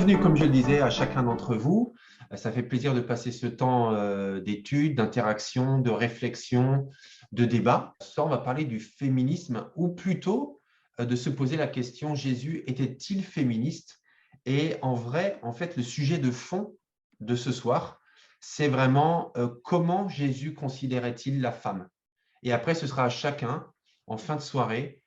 Bienvenue, comme je le disais, à chacun d'entre vous. Ça fait plaisir de passer ce temps d'étude, d'interaction, de réflexion, de débat. Ce soir, on va parler du féminisme, ou plutôt de se poser la question, Jésus était-il féministe? Et en vrai, en fait, le sujet de fond de ce soir, c'est vraiment comment Jésus considérait-il la femme? Et après, ce sera à chacun, en fin de soirée,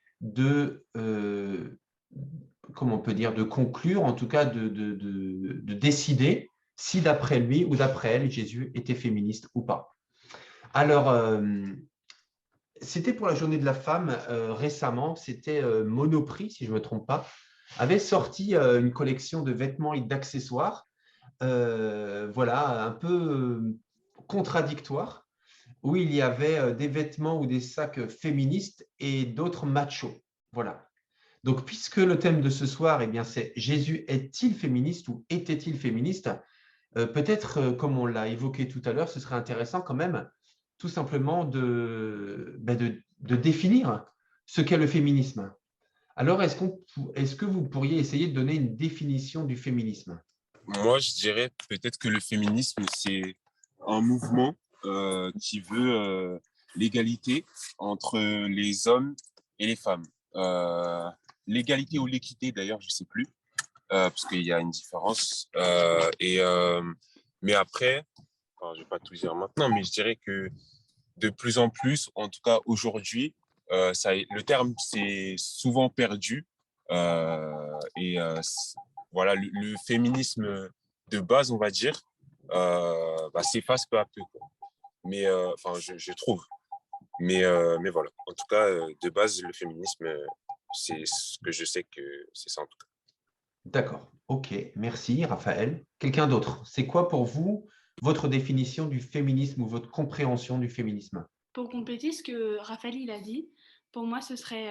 comment on peut dire, de conclure, en tout cas de décider si d'après lui ou d'après elle, Jésus était féministe ou pas. Alors, c'était pour la journée de la femme récemment, c'était Monoprix, si je ne me trompe pas, avait sorti une collection de vêtements et d'accessoires, voilà, un peu contradictoire, où il y avait des vêtements ou des sacs féministes et d'autres machos. Voilà. Donc, puisque le thème de ce soir, eh bien, c'est Jésus est-il féministe ou était-il féministe? Peut-être, comme on l'a évoqué tout à l'heure, ce serait intéressant quand même tout simplement de définir ce qu'est le féminisme. Alors, est-ce que vous pourriez essayer de donner une définition du féminisme? Moi, je dirais peut-être que le féminisme, c'est un mouvement qui veut l'égalité entre les hommes et les femmes. L'égalité ou l'équité, d'ailleurs, je sais plus, parce qu'il y a une différence. Mais après, enfin, je vais pas tout dire maintenant, mais je dirais que de plus en plus, en tout cas aujourd'hui, le terme s'est souvent perdu. Voilà, le féminisme de base, on va dire, s'efface peu à peu, quoi. Mais enfin, je trouve. Mais voilà. En tout cas, de base, le féminisme, c'est ce que je sais que c'est ça en tout cas. D'accord. OK. Merci, Raphaël. Quelqu'un d'autre? C'est quoi pour vous votre définition du féminisme ou votre compréhension du féminisme? Pour compléter ce que Raphaël il a dit, pour moi ce serait,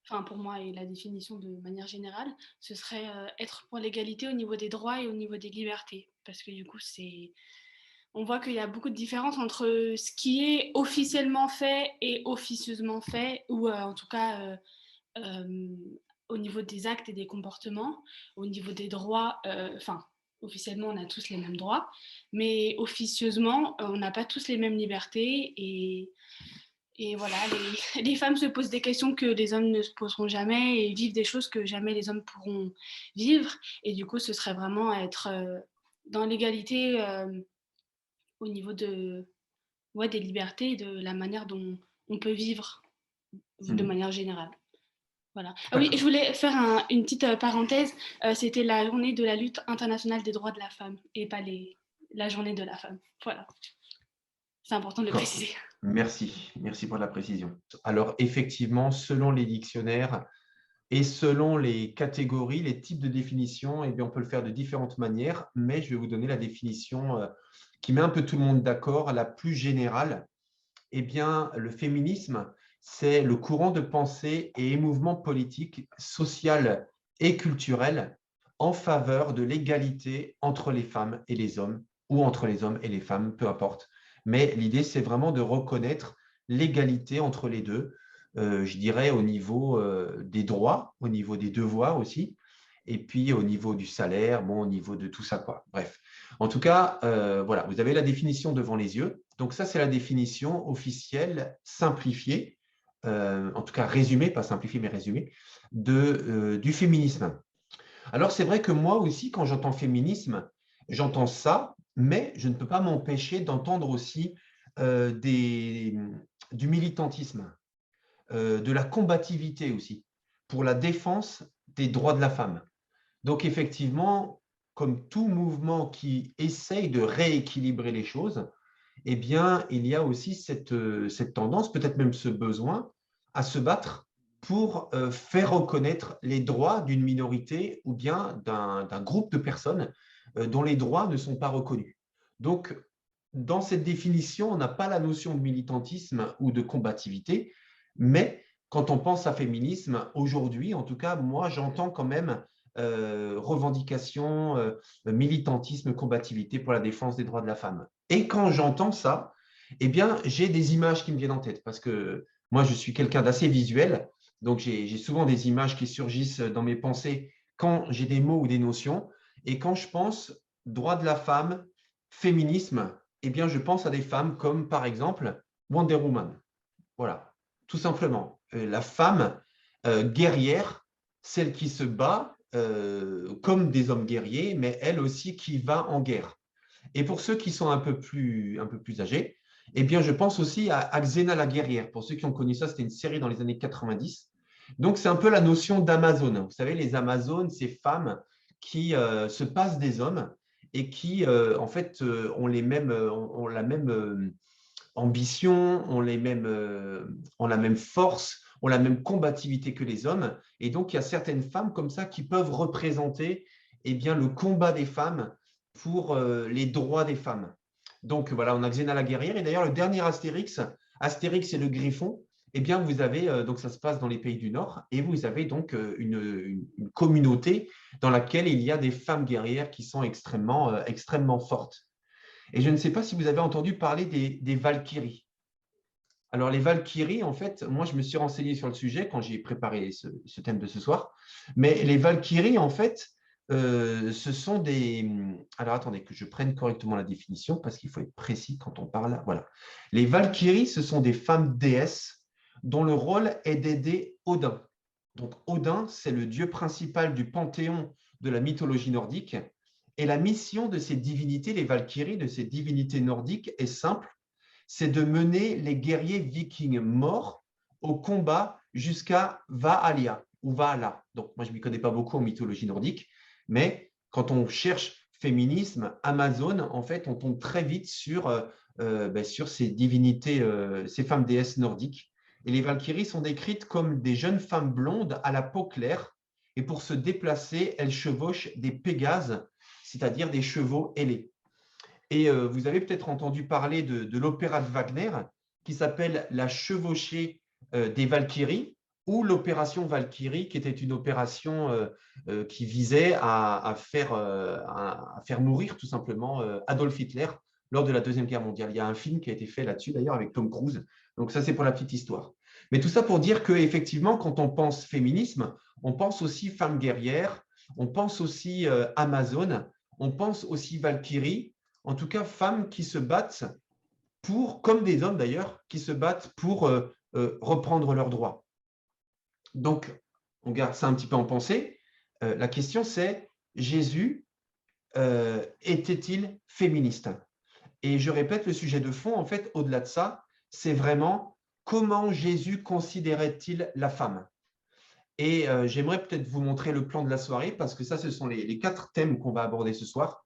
enfin pour moi et la définition de manière générale, ce serait être pour l'égalité au niveau des droits et au niveau des libertés. Parce que du coup, on voit qu'il y a beaucoup de différences entre ce qui est officiellement fait et officieusement fait, ou en tout cas euh, au niveau des actes et des comportements, au niveau des droits, enfin, officiellement, on a tous les mêmes droits, mais officieusement, on n'a pas tous les mêmes libertés et voilà, les femmes se posent des questions que les hommes ne se poseront jamais et vivent des choses que jamais les hommes pourront vivre. Et du coup, ce serait vraiment être dans l'égalité au niveau ouais, des libertés et de la manière dont on peut vivre de Hmm. manière générale. Voilà. Ah oui, je D'accord. voulais faire une petite parenthèse. C'était la journée de la lutte internationale des droits de la femme et pas la journée de la femme. Voilà. C'est important de le D'accord. préciser. Merci. Merci pour la précision. Alors, effectivement, selon les dictionnaires et selon les catégories, les types de définitions, eh bien, on peut le faire de différentes manières, mais je vais vous donner la définition qui met un peu tout le monde d'accord, la plus générale. Eh bien, le féminisme, c'est le courant de pensée et mouvement politique, social et culturel en faveur de l'égalité entre les femmes et les hommes, ou entre les hommes et les femmes, peu importe. Mais l'idée, c'est vraiment de reconnaître l'égalité entre les deux, je dirais au niveau des droits, au niveau des devoirs aussi, et puis au niveau du salaire, bon, au niveau de tout ça, quoi. Bref. En tout cas, voilà, vous avez la définition devant les yeux. Donc ça, c'est la définition officielle simplifiée, en tout cas résumée, pas simplifiée, mais résumée, du féminisme. Alors c'est vrai que moi aussi, quand j'entends féminisme, j'entends ça, mais je ne peux pas m'empêcher d'entendre aussi euh, des, du militantisme, de la combativité aussi, pour la défense des droits de la femme. Donc effectivement, comme tout mouvement qui essaye de rééquilibrer les choses, eh bien, il y a aussi cette tendance, peut-être même ce besoin, à se battre pour faire reconnaître les droits d'une minorité ou bien d'un groupe de personnes dont les droits ne sont pas reconnus. Donc, dans cette définition, on n'a pas la notion de militantisme ou de combativité, mais quand on pense à féminisme, aujourd'hui, en tout cas, moi, j'entends quand même revendication, militantisme, combativité pour la défense des droits de la femme. Et quand j'entends ça, eh bien, j'ai des images qui me viennent en tête parce que moi, je suis quelqu'un d'assez visuel, donc j'ai souvent des images qui surgissent dans mes pensées quand j'ai des mots ou des notions. Et quand je pense droit de la femme, féminisme, eh bien, je pense à des femmes comme, par exemple, Wonder Woman. Voilà, tout simplement. La femme guerrière, celle qui se bat comme des hommes guerriers, mais elle aussi qui va en guerre. Et pour ceux qui sont un peu plus âgés, eh bien, je pense aussi à Xena la guerrière. Pour ceux qui ont connu ça, c'était une série dans les années 90. Donc, c'est un peu la notion d'Amazone. Vous savez, les Amazones, ces femmes qui se passent des hommes et qui, en fait, ont la même ambition, ont la même force, ont la même combativité que les hommes. Et donc, il y a certaines femmes comme ça qui peuvent représenter eh bien, le combat des femmes pour les droits des femmes. Donc voilà, on a Xena la guerrière. Et d'ailleurs, le dernier Astérix, Astérix et le Griffon, eh bien, vous avez, donc ça se passe dans les pays du Nord, et vous avez donc une communauté dans laquelle il y a des femmes guerrières qui sont extrêmement fortes. Et je ne sais pas si vous avez entendu parler des Valkyries. Alors, les Valkyries, en fait, moi, je me suis renseigné sur le sujet quand j'ai préparé ce thème de ce soir. Mais les Valkyries, en fait, ce sont des… Alors, attendez que je prenne correctement la définition parce qu'il faut être précis quand on parle. Voilà. Les Valkyries, ce sont des femmes déesses dont le rôle est d'aider Odin. Donc, Odin, c'est le dieu principal du panthéon de la mythologie nordique. Et la mission de ces divinités, les Valkyries, de ces divinités nordiques, est simple, c'est de mener les guerriers vikings morts au combat jusqu'à Valhalla ou Valhalla. Donc, moi, je ne m'y connais pas beaucoup en mythologie nordique, mais quand on cherche féminisme, Amazon, en fait, on tombe très vite sur ces divinités, ces femmes déesses nordiques. Et les Valkyries sont décrites comme des jeunes femmes blondes à la peau claire. Et pour se déplacer, elles chevauchent des pégases, c'est-à-dire des chevaux ailés. Et vous avez peut-être entendu parler de l'opéra de Wagner qui s'appelle La chevauchée des Valkyries ou l'opération Valkyrie, qui était une opération qui visait à faire mourir tout simplement Adolf Hitler lors de la Deuxième Guerre mondiale. Il y a un film qui a été fait là-dessus d'ailleurs avec Tom Cruise. Donc ça, c'est pour la petite histoire. Mais tout ça pour dire qu'effectivement, quand on pense féminisme, on pense aussi femme guerrière, on pense aussi Amazon, on pense aussi Valkyrie, en tout cas femmes qui se battent pour, comme des hommes d'ailleurs, qui se battent pour reprendre leurs droits. Donc, on garde ça un petit peu en pensée. La question c'est, Jésus était-il féministe? Et je répète, le sujet de fond, en fait, au-delà de ça, c'est vraiment comment Jésus considérait-il la femme? Et j'aimerais peut-être vous montrer le plan de la soirée parce que ça, ce sont les 4 thèmes qu'on va aborder ce soir.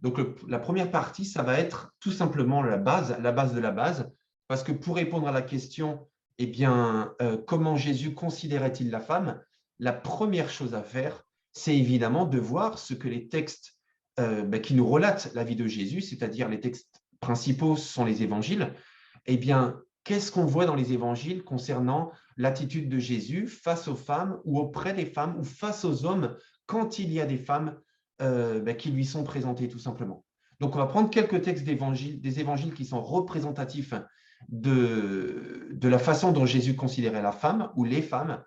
Donc, la première partie, ça va être tout simplement la base de la base, parce que pour répondre à la question, eh bien, comment Jésus considérait-il la femme? La première chose à faire, c'est évidemment de voir ce que les textes qui nous relatent la vie de Jésus, c'est-à-dire les textes principaux sont les évangiles. Eh bien, qu'est-ce qu'on voit dans les évangiles concernant l'attitude de Jésus face aux femmes ou auprès des femmes ou face aux hommes quand il y a des femmes qui lui sont présentés tout simplement. Donc, on va prendre quelques textes des évangiles qui sont représentatifs de la façon dont Jésus considérait la femme ou les femmes.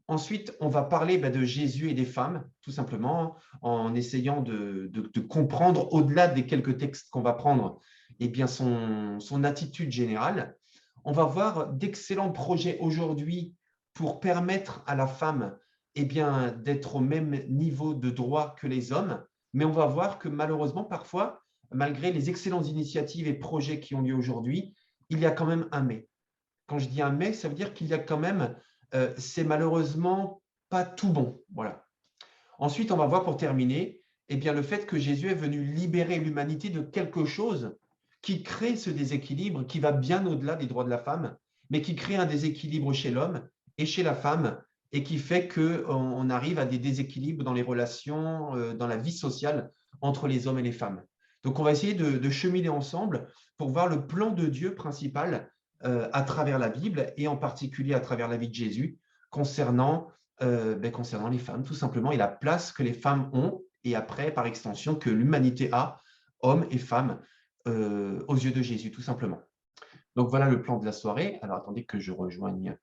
Ensuite, on va parler de Jésus et des femmes, tout simplement, en essayant de comprendre, au-delà des quelques textes qu'on va prendre, eh bien son attitude générale. On va voir d'excellents projets aujourd'hui pour permettre à la femme eh bien, d'être au même niveau de droit que les hommes, mais on va voir que malheureusement, parfois, malgré les excellentes initiatives et projets qui ont lieu aujourd'hui, il y a quand même un mais. Quand je dis un mais, ça veut dire qu'il y a quand même, c'est malheureusement pas tout bon. Voilà. Ensuite, on va voir pour terminer, eh bien, le fait que Jésus est venu libérer l'humanité de quelque chose qui crée ce déséquilibre, qui va bien au-delà des droits de la femme, mais qui crée un déséquilibre chez l'homme et chez la femme, et qui fait qu'on arrive à des déséquilibres dans les relations, dans la vie sociale entre les hommes et les femmes. Donc, on va essayer de cheminer ensemble pour voir le plan de Dieu principal à travers la Bible et en particulier à travers la vie de Jésus concernant les femmes, tout simplement, et la place que les femmes ont, et après, par extension, que l'humanité a, hommes et femmes, aux yeux de Jésus, tout simplement. Donc, voilà le plan de la soirée. Alors, attendez que je rejoigne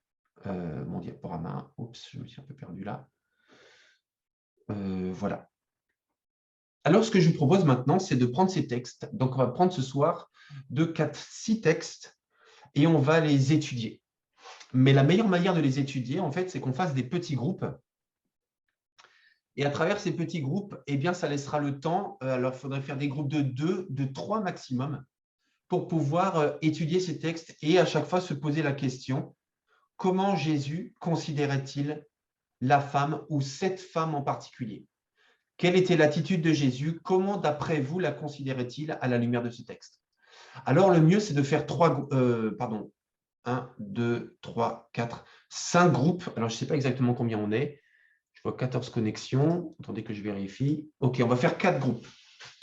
mon diaporama. Oups, je me suis un peu perdu là. Voilà. Alors, ce que je vous propose maintenant, c'est de prendre ces textes. Donc, on va prendre ce soir 6 textes et on va les étudier. Mais la meilleure manière de les étudier, en fait, c'est qu'on fasse des petits groupes. Et à travers ces petits groupes, eh bien, ça laissera le temps. Alors, il faudrait faire des groupes de 2, de 3 maximum pour pouvoir étudier ces textes et à chaque fois se poser la question, comment Jésus considérait-il la femme ou cette femme en particulier? Quelle était l'attitude de Jésus? Comment, d'après vous, la considérait-il à la lumière de ce texte? Alors, le mieux, c'est de faire 1, 2, 3, 4, 5 groupes. Alors, je ne sais pas exactement combien on est. Je vois 14 connexions. Attendez que je vérifie. OK, on va faire 4 groupes.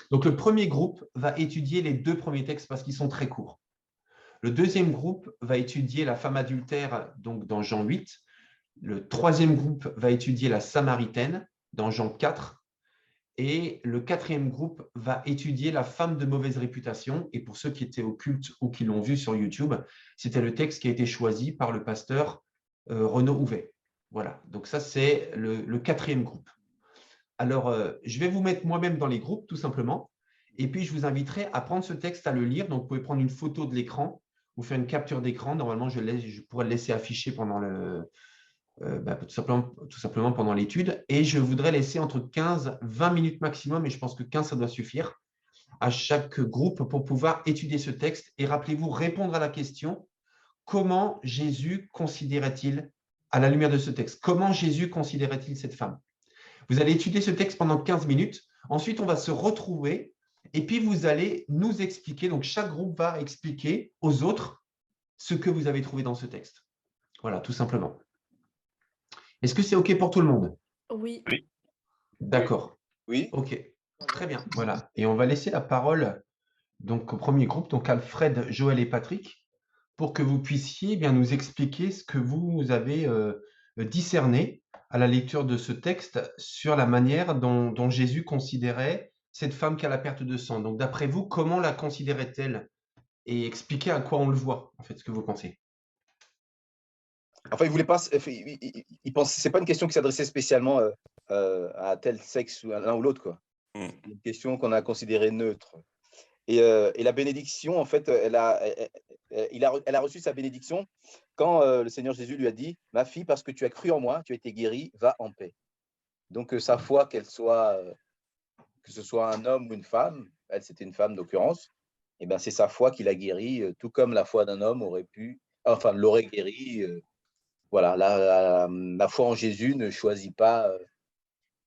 Donc, le premier groupe va étudier les 2 premiers textes parce qu'ils sont très courts. Le deuxième groupe va étudier la femme adultère, donc dans Jean 8. Le troisième groupe va étudier la Samaritaine dans Jean 4. Et le quatrième groupe va étudier la femme de mauvaise réputation. Et pour ceux qui étaient au culte ou qui l'ont vu sur YouTube, c'était le texte qui a été choisi par le pasteur Renaud Houvet. Voilà, donc ça, c'est le quatrième groupe. Alors, je vais vous mettre moi-même dans les groupes, tout simplement. Et puis, je vous inviterai à prendre ce texte, à le lire. Donc, vous pouvez prendre une photo de l'écran ou faire une capture d'écran. Normalement, je pourrais le laisser afficher pendant tout simplement pendant l'étude. Et je voudrais laisser entre 15-20 minutes maximum, et je pense que 15, ça doit suffire, à chaque groupe pour pouvoir étudier ce texte. Et rappelez-vous, répondre à la question, comment Jésus considérait-il, à la lumière de ce texte, comment Jésus considérait-il cette femme? Vous allez étudier ce texte pendant 15 minutes. Ensuite, on va se retrouver et puis vous allez nous expliquer. Donc, chaque groupe va expliquer aux autres ce que vous avez trouvé dans ce texte. Voilà, tout simplement. Est-ce que c'est OK pour tout le monde? Oui. Oui. D'accord. Oui. OK. Très bien. Voilà. Et on va laisser la parole donc, au premier groupe, donc Alfred, Joël et Patrick, pour que vous puissiez bien nous expliquer ce que vous avez discerné à la lecture de ce texte sur la manière dont Jésus considérait cette femme qui a la perte de sang. Donc, d'après vous, comment la considérait-elle? Et expliquer à quoi on le voit, en fait, ce que vous pensez. Enfin, il voulait pas. Il pense. C'est pas une question qui s'adressait spécialement à tel sexe ou à l'un ou l'autre, quoi. Une question qu'on a considérée neutre. Et la bénédiction, en fait, elle a reçu sa bénédiction quand le Seigneur Jésus lui a dit: ma fille, parce que tu as cru en moi, tu as été guérie, va en paix. Donc sa foi, que ce soit un homme ou une femme, elle c'était une femme d'occurrence, et ben c'est sa foi qui l'a guérie, tout comme la foi d'un homme l'aurait guérie. Voilà, la foi en Jésus ne choisit pas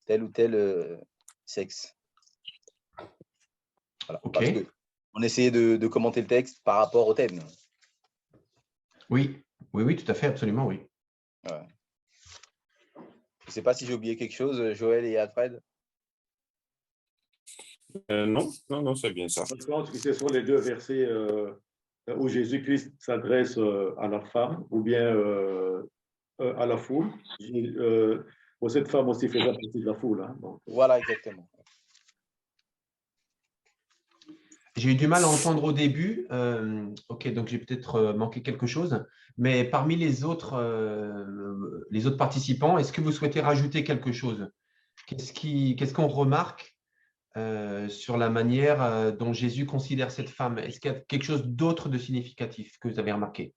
tel ou tel sexe. Voilà, OK. parce qu'on essayait de commenter le texte par rapport au thème. Oui, tout à fait, absolument, oui. Ouais. Je ne sais pas si j'ai oublié quelque chose, Joël et Alfred. Non, c'est bien ça. Je pense que ce sont les 2 versets où Jésus-Christ s'adresse à la femme ou bien à la foule. Cette femme aussi faisait partie de la foule. Hein, donc. Voilà, exactement. J'ai eu du mal à entendre au début. OK, donc j'ai peut-être manqué quelque chose. Mais parmi les autres participants, est-ce que vous souhaitez rajouter quelque chose? Qu'est-ce qu'on remarque sur la manière dont Jésus considère cette femme? Est-ce qu'il y a quelque chose d'autre de significatif que vous avez remarqué?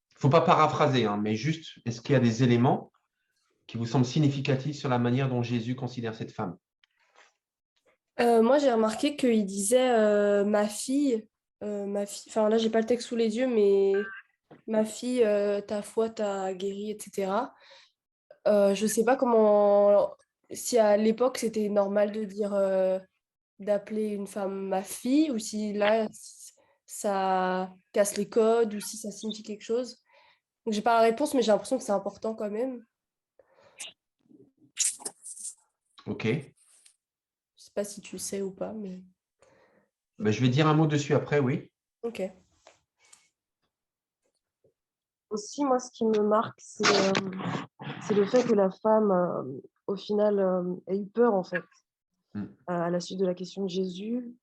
Il ne faut pas paraphraser, hein, mais juste, est-ce qu'il y a des éléments qui vous semblent significatifs sur la manière dont Jésus considère cette femme? Moi, j'ai remarqué qu'il disait ma fille, enfin là, j'ai pas le texte sous les yeux, mais ma fille, ta foi t'a guérie, etc. Je sais pas si à l'époque c'était normal de dire, d'appeler une femme ma fille, ou si là, ça casse les codes, ou si ça signifie quelque chose. Donc, j'ai pas la réponse, mais j'ai l'impression que c'est important quand même. OK. Je sais pas si tu sais ou pas, mais... Ben, je vais dire un mot dessus après, oui. Ok. Aussi, moi, ce qui me marque, c'est le fait que la femme, au final, ait eu peur, en fait, à la suite de la question de Jésus.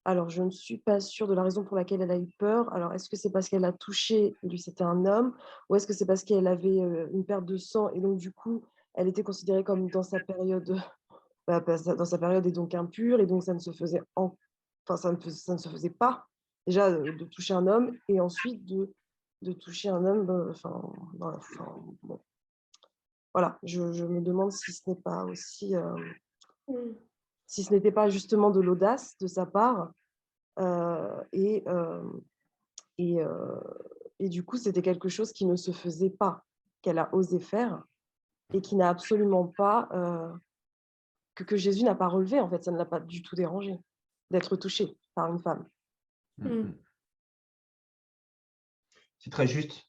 Alors, je ne suis pas sûre de la raison pour laquelle elle a eu peur. Alors, est-ce que c'est parce qu'elle a touché, lui, c'était un homme, ou est-ce que c'est parce qu'elle avait une perte de sang, et donc, du coup, elle était considérée comme dans sa période, dans sa période et donc impure, et donc ça ne se faisait ça ne se faisait pas déjà de toucher un homme, et ensuite de toucher un homme, bon, voilà, je me demande si ce n'est pas aussi, si ce n'était pas justement de l'audace de sa part, euh, et, euh, et, euh, et du coup, c'était quelque chose qui ne se faisait pas, qu'elle a osé faire, et qui n'a absolument pas, que Jésus n'a pas relevé, en fait, ça ne l'a pas du tout dérangé d'être touché par une femme. C'est très juste.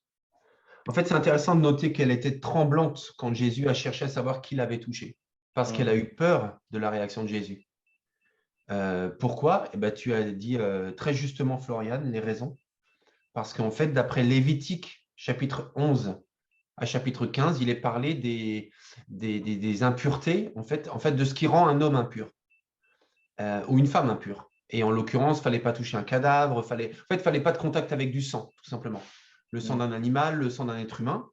En fait, c'est intéressant de noter qu'elle était tremblante quand Jésus a cherché à savoir qui l'avait touchée, parce qu'elle a eu peur de la réaction de Jésus. Pourquoi? Eh ben, tu as dit très justement, Floriane, les raisons. Parce qu'en fait, d'après Lévitique, chapitre 11 à chapitre 15, il est parlé des impuretés, en fait, de ce qui rend un homme impur ou une femme impure. Et en l'occurrence, il ne fallait pas toucher un cadavre, en fait, il ne fallait pas de contact avec du sang, tout simplement. Le sang d'un animal, le sang d'un être humain,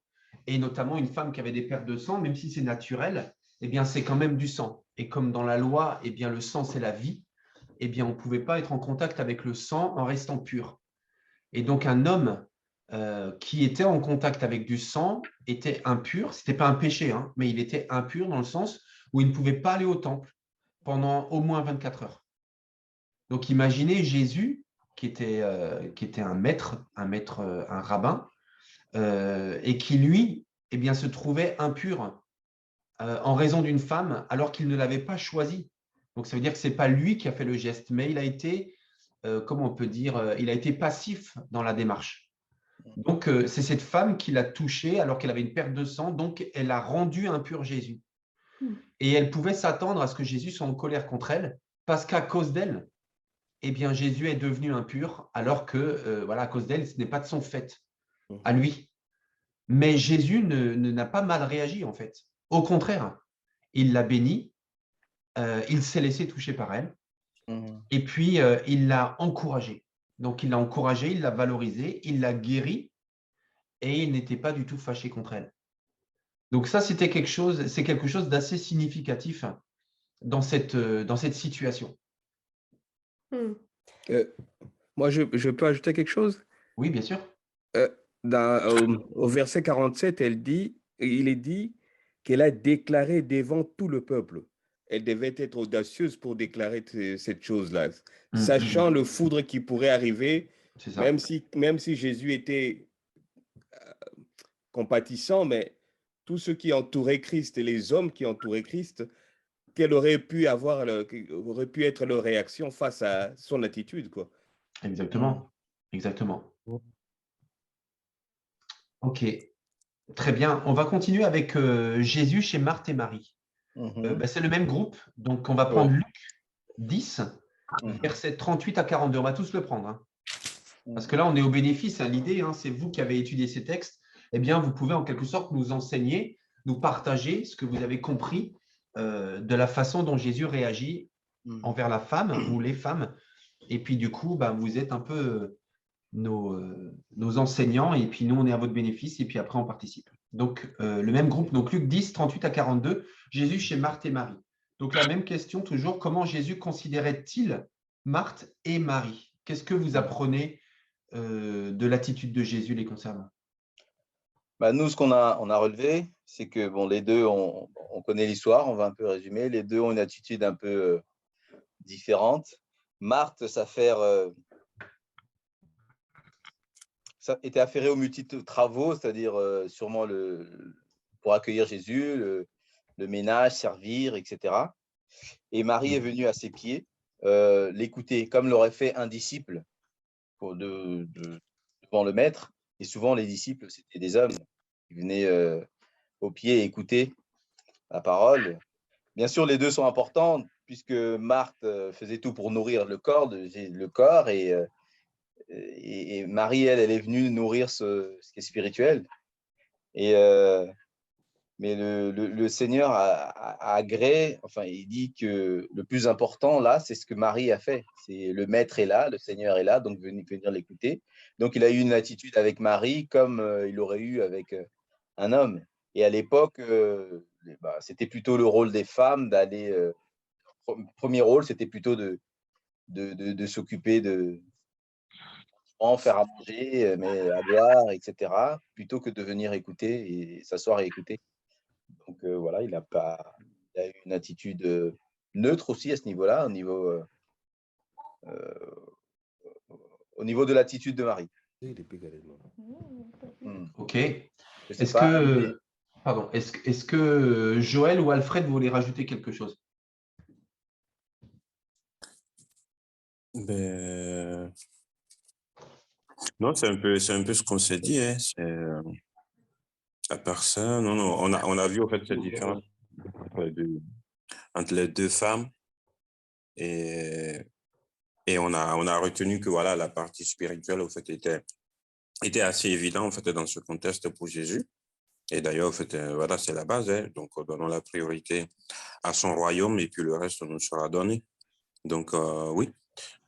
et notamment une femme qui avait des pertes de sang, même si c'est naturel, eh bien, c'est quand même du sang. Et comme dans la loi, eh bien, le sang, c'est la vie, eh bien, on ne pouvait pas être en contact avec le sang en restant pur. Et donc, un homme qui était en contact avec du sang était impur. Ce n'était pas un péché, hein, mais il était impur dans le sens où il ne pouvait pas aller au temple pendant au moins 24 heures. Donc, imaginez Jésus, qui était un maître, un rabbin, et qui, lui, eh bien, se trouvait impur en raison d'une femme, alors qu'il ne l'avait pas choisie. Donc, ça veut dire que ce n'est pas lui qui a fait le geste, mais il a été, comment on peut dire, il a été passif dans la démarche. Donc, c'est cette femme qui l'a touché alors qu'elle avait une perte de sang, donc elle a rendu impur Jésus. Et elle pouvait s'attendre à ce que Jésus soit en colère contre elle, parce qu'à cause d'elle, eh bien, Jésus est devenu impur, alors que, voilà, à cause d'elle, ce n'est pas de son fait, à lui. Mais Jésus n'a pas mal réagi, en fait. Au contraire, il l'a bénie, il s'est laissé toucher par elle, et puis il l'a encouragée. Donc, il l'a encouragée, il l'a valorisée, il l'a guérie, et il n'était pas du tout fâché contre elle. Donc ça, c'est quelque chose d'assez significatif dans cette situation. Moi, je peux ajouter quelque chose? Oui, bien sûr. Au verset 47, il est dit qu'elle a déclaré devant tout le peuple. Elle devait être audacieuse pour déclarer cette chose-là, sachant le foudre qui pourrait arriver, C'est ça. même si Jésus était compatissant, mais tous ceux qui entouraient Christ et les hommes qui entouraient Christ, quelle aurait pu être leur réaction face à son attitude, quoi. Exactement. Exactement. OK. Très bien. On va continuer avec Jésus chez Marthe et Marie. C'est le même groupe. Donc, on va prendre Luc 10, versets 38 à 42. On va tous le prendre, hein. Parce que là, on est au bénéfice. Hein. L'idée, hein, c'est vous qui avez étudié ces textes. Eh bien, vous pouvez en quelque sorte nous enseigner, nous partager ce que vous avez compris de la façon dont Jésus réagit envers la femme ou les femmes. Et puis, du coup, vous êtes un peu nos enseignants, et puis nous, on est à votre bénéfice, et puis après, on participe. Donc, le même groupe, donc Luc 10, 38 à 42, Jésus chez Marthe et Marie. Donc, la même question toujours, comment Jésus considérait-il Marthe et Marie? Qu'est-ce que vous apprenez de l'attitude de Jésus les concernant? Nous, ce qu'on a relevé, c'est que bon, les deux, on connaît l'histoire, on va un peu résumer. Les deux ont une attitude un peu différente. Marthe, ça était affairée aux multiples travaux, c'est-à-dire sûrement pour accueillir Jésus, le ménage, servir, etc. Et Marie est venue à ses pieds, l'écouter, comme l'aurait fait un disciple devant le maître. Et souvent, les disciples, c'était des hommes qui venaient aux pieds écouter la parole. Bien sûr, les deux sont importants, puisque Marthe faisait tout pour nourrir le corps, et Marie, elle est venue nourrir ce qui est spirituel. Mais le Seigneur a agréé, enfin, il dit que le plus important, là, c'est ce que Marie a fait. C'est le Maître est là, le Seigneur est là, donc venir l'écouter. Donc, il a eu une attitude avec Marie comme il aurait eu avec un homme. Et à l'époque, c'était plutôt le rôle des femmes d'aller. Premier rôle, c'était plutôt de s'occuper de faire à manger, mais à boire, etc., plutôt que de venir écouter et s'asseoir et écouter. Donc voilà, il a eu une attitude neutre aussi à ce niveau-là, au niveau de l'attitude de Marie. Ok. Je sais Est-ce pas, que, pardon, est-ce que Joël ou Alfred voulaient rajouter quelque chose? Ben, non, c'est un peu ce qu'on s'est dit. Hein. À part ça, non, on a vu en fait cette différence entre les deux femmes et on a retenu que voilà, la partie spirituelle en fait était assez évidente en fait dans ce contexte pour Jésus. Et d'ailleurs, en fait, voilà, c'est la base. Hein. Donc, donnons la priorité à son royaume et puis le reste nous sera donné. Donc,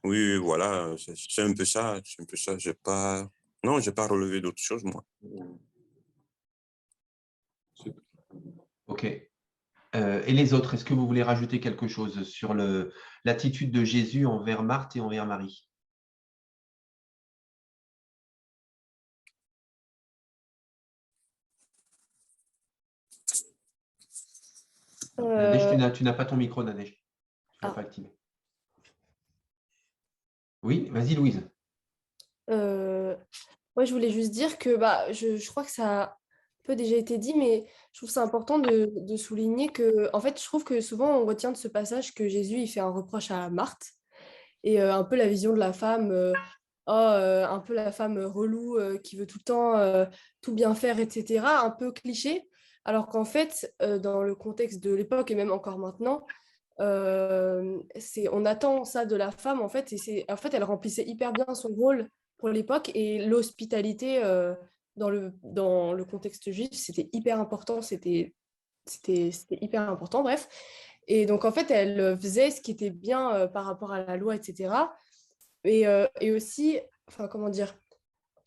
oui, voilà, c'est un peu ça. C'est un peu ça. J'ai pas relevé d'autres choses, moi. Ok. Et les autres, est-ce que vous voulez rajouter quelque chose sur l'attitude de Jésus envers Marthe et envers Marie? Nadège, tu n'as pas ton micro, Nadège. Tu ne l'as pas activé. Oui, vas-y, Louise. Moi, je voulais juste dire que je crois que ça a un peu déjà été dit, mais je trouve ça important de souligner que, en fait, je trouve que souvent on retient de ce passage que Jésus il fait un reproche à Marthe et un peu la vision de la femme, un peu la femme relou qui veut tout le temps tout bien faire, etc., un peu cliché, alors qu'en fait, dans le contexte de l'époque et même encore maintenant, on attend ça de la femme, en fait, et en fait, elle remplissait hyper bien son rôle pour l'époque, et l'hospitalité dans le contexte juif, c'était hyper important, c'était hyper important, bref. Et donc, en fait, elle faisait ce qui était bien par rapport à la loi, etc. Et aussi, enfin, comment dire,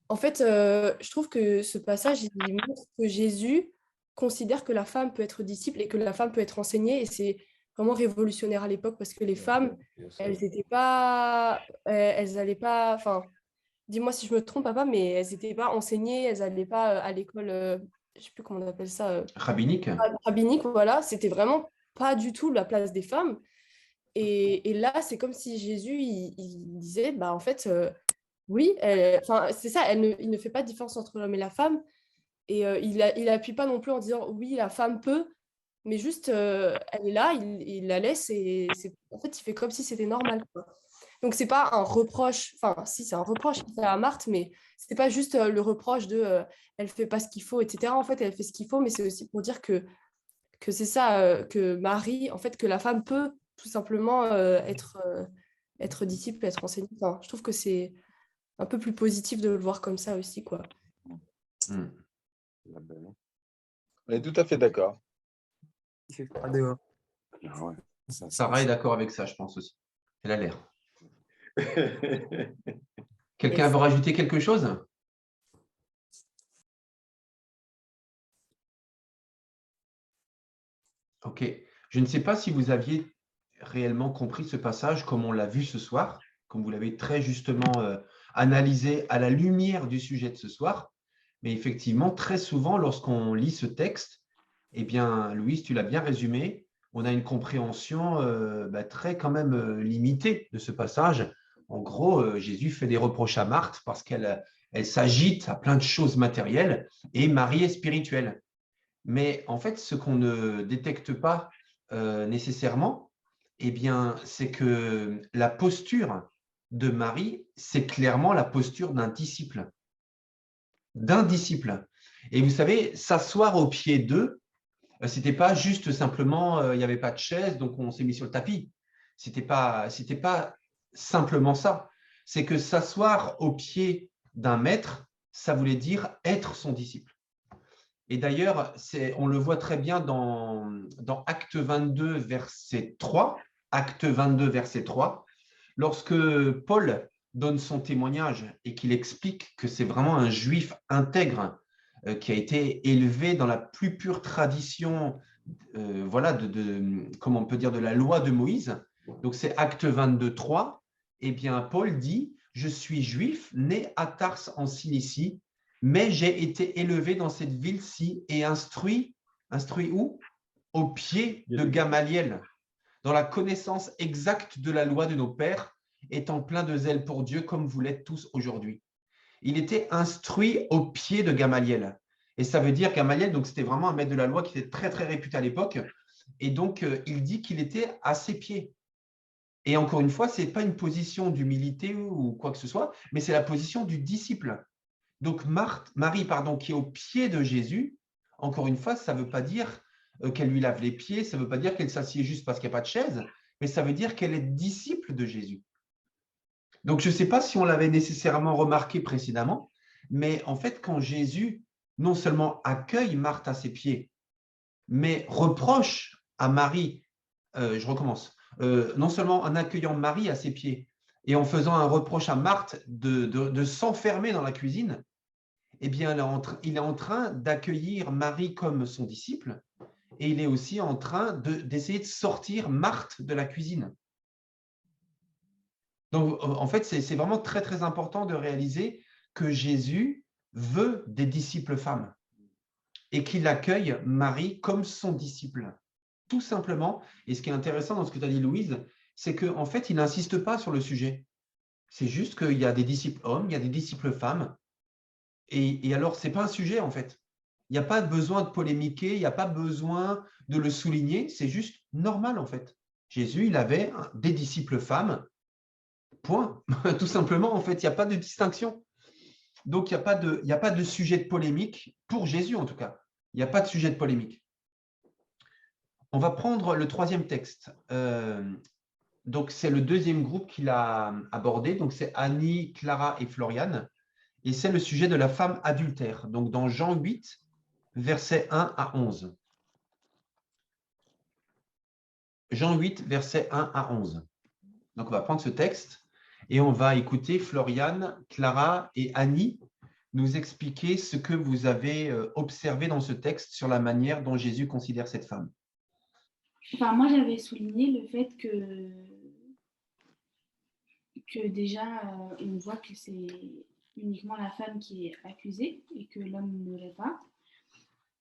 en fait, je trouve que ce passage, il montre que Jésus considère que la femme peut être disciple et que la femme peut être enseignée, et c'est vraiment révolutionnaire à l'époque parce que les femmes, elles n'étaient pas, elles n'allaient pas, enfin, dis-moi si je me trompe, papa, mais elles n'étaient pas enseignées, elles n'allaient pas à l'école, je ne sais plus comment on appelle ça, Rabbinique. rabbinique, voilà, c'était vraiment pas du tout la place des femmes. Et là, c'est comme si Jésus, il disait, bah en fait, oui, enfin, c'est ça, il ne fait pas de différence entre l'homme et la femme. Et il appuie pas non plus en disant, oui, la femme peut, mais juste, elle est là, il la laisse, et en fait, il fait comme si c'était normal, quoi. Donc, c'est pas un reproche, enfin, si, c'est un reproche qu'il fait à Marthe, mais c'est pas juste le reproche de elle fait pas ce qu'il faut, etc. En fait, elle fait ce qu'il faut, mais c'est aussi pour dire que c'est ça, que Marie, en fait, que la femme peut tout simplement être disciple, être enseignante. Enfin, je trouve que c'est un peu plus positif de le voir comme ça aussi, quoi. On est tout à fait d'accord. Sarah est d'accord avec ça, je pense aussi. Elle a l'air. Quelqu'un veut rajouter quelque chose? Ok. Je ne sais pas si vous aviez réellement compris ce passage comme on l'a vu ce soir, comme vous l'avez très justement analysé à la lumière du sujet de ce soir. Mais effectivement, très souvent, lorsqu'on lit ce texte, eh bien, Louise, tu l'as bien résumé, on a une compréhension très quand même limitée de ce passage. En gros, Jésus fait des reproches à Marthe parce qu'elle s'agite à plein de choses matérielles et Marie est spirituelle. Mais en fait, ce qu'on ne détecte pas nécessairement, eh bien, c'est que la posture de Marie, c'est clairement la posture d'un disciple. Et vous savez, s'asseoir au pied d'eux, c'était pas juste simplement, il n'y avait pas de chaise, donc on s'est mis sur le tapis. C'était pas simplement ça. C'est que s'asseoir au pied d'un maître, ça voulait dire être son disciple. Et d'ailleurs, on le voit très bien dans Acte 22, verset 3. Acte 22, verset 3, lorsque Paul donne son témoignage et qu'il explique que c'est vraiment un juif intègre qui a été élevé dans la plus pure tradition voilà, comment on peut dire, de la loi de Moïse. Donc c'est Acte 22, 3. Eh bien, Paul dit, je suis juif, né à Tars en Cilicie, mais j'ai été élevé dans cette ville-ci et instruit où? Au pied de Gamaliel, dans la connaissance exacte de la loi de nos pères, étant plein de zèle pour Dieu comme vous l'êtes tous aujourd'hui. Il était instruit au pied de Gamaliel. Et ça veut dire Gamaliel, donc c'était vraiment un maître de la loi qui était très, très réputé à l'époque. Et donc, il dit qu'il était à ses pieds. Et encore une fois, ce n'est pas une position d'humilité ou quoi que ce soit, mais c'est la position du disciple. Donc, Marie, qui est au pied de Jésus, encore une fois, ça ne veut pas dire qu'elle lui lave les pieds, ça ne veut pas dire qu'elle s'assied juste parce qu'il n'y a pas de chaise, mais ça veut dire qu'elle est disciple de Jésus. Donc, je ne sais pas si on l'avait nécessairement remarqué précédemment, mais en fait, quand Jésus non seulement accueille Marthe à ses pieds, mais reproche à Marie, je recommence, non seulement en accueillant Marie à ses pieds et en faisant un reproche à Marthe de s'enfermer dans la cuisine, eh bien, il est en train d'accueillir Marie comme son disciple et il est aussi en train d'essayer de sortir Marthe de la cuisine. Donc, en fait, c'est vraiment très, très important de réaliser que Jésus veut des disciples femmes et qu'il accueille Marie comme son disciple, tout simplement. Et ce qui est intéressant dans ce que tu as dit, Louise, c'est qu'en fait, il n'insiste pas sur le sujet. C'est juste qu'il y a des disciples hommes, il y a des disciples femmes. Et alors, ce n'est pas un sujet, en fait. Il n'y a pas besoin de polémiquer, il n'y a pas besoin de le souligner. C'est juste normal, en fait. Jésus, il avait des disciples femmes. Point. Tout simplement, en fait, il n'y a pas de distinction. Donc, il n'y a pas de sujet de polémique, pour Jésus en tout cas. Il n'y a pas de sujet de polémique. On va prendre le troisième texte. Donc, c'est le deuxième groupe qu'il a abordé. Donc, c'est Annie, Clara et Floriane. Et c'est le sujet de la femme adultère. Donc, dans Jean 8, versets 1 à 11. Jean 8, versets 1 à 11. Donc, on va prendre ce texte et on va écouter Floriane, Clara et Annie nous expliquer ce que vous avez observé dans ce texte sur la manière dont Jésus considère cette femme. Enfin, moi, j'avais souligné le fait que déjà, on voit que c'est uniquement la femme qui est accusée et que l'homme ne l'est pas.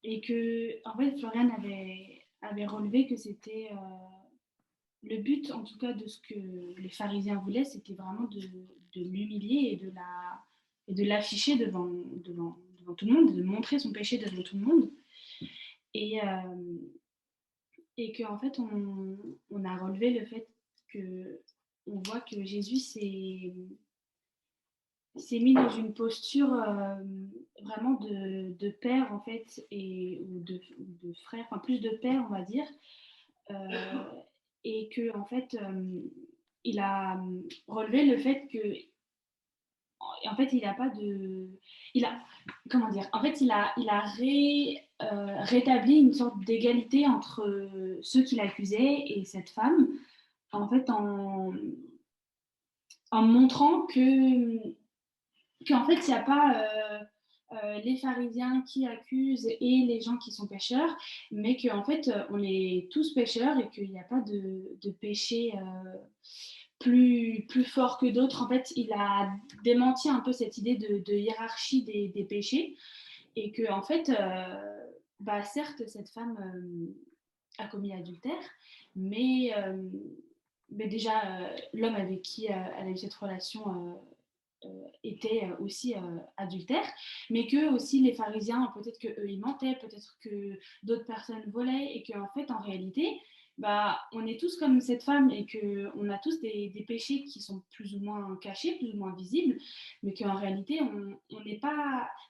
Et que, en fait, Floriane avait relevé que c'était le but, en tout cas, de ce que les pharisiens voulaient, c'était vraiment de l'humilier et de l'afficher devant tout le monde, de montrer son péché devant tout le monde. Et qu'en fait, on a relevé le fait que on voit que Jésus s'est mis dans une posture vraiment de père, en fait, ou de frère, enfin plus de père, on va dire. Et que, en fait, il a relevé le fait que en fait, il n'a pas de. Comment dire? En fait, il a rétabli une sorte d'égalité entre ceux qui l'accusaient et cette femme, en fait, en montrant qu'en fait, il n'y a pas les pharisiens qui accusent et les gens qui sont pécheurs, mais qu'en fait, on est tous pécheurs et qu'il n'y a pas de péché plus fort que d'autres. En fait, il a démenti un peu cette idée de hiérarchie des péchés et que, en fait, certes, cette femme a commis l'adultère, mais déjà, l'homme avec qui elle a eu cette relation était aussi adultère, mais que aussi les pharisiens, peut-être qu'eux ils mentaient, peut-être que d'autres personnes volaient, et qu'en fait, en réalité, on est tous comme cette femme et qu'on a tous des péchés qui sont plus ou moins cachés, plus ou moins visibles, mais qu'en réalité,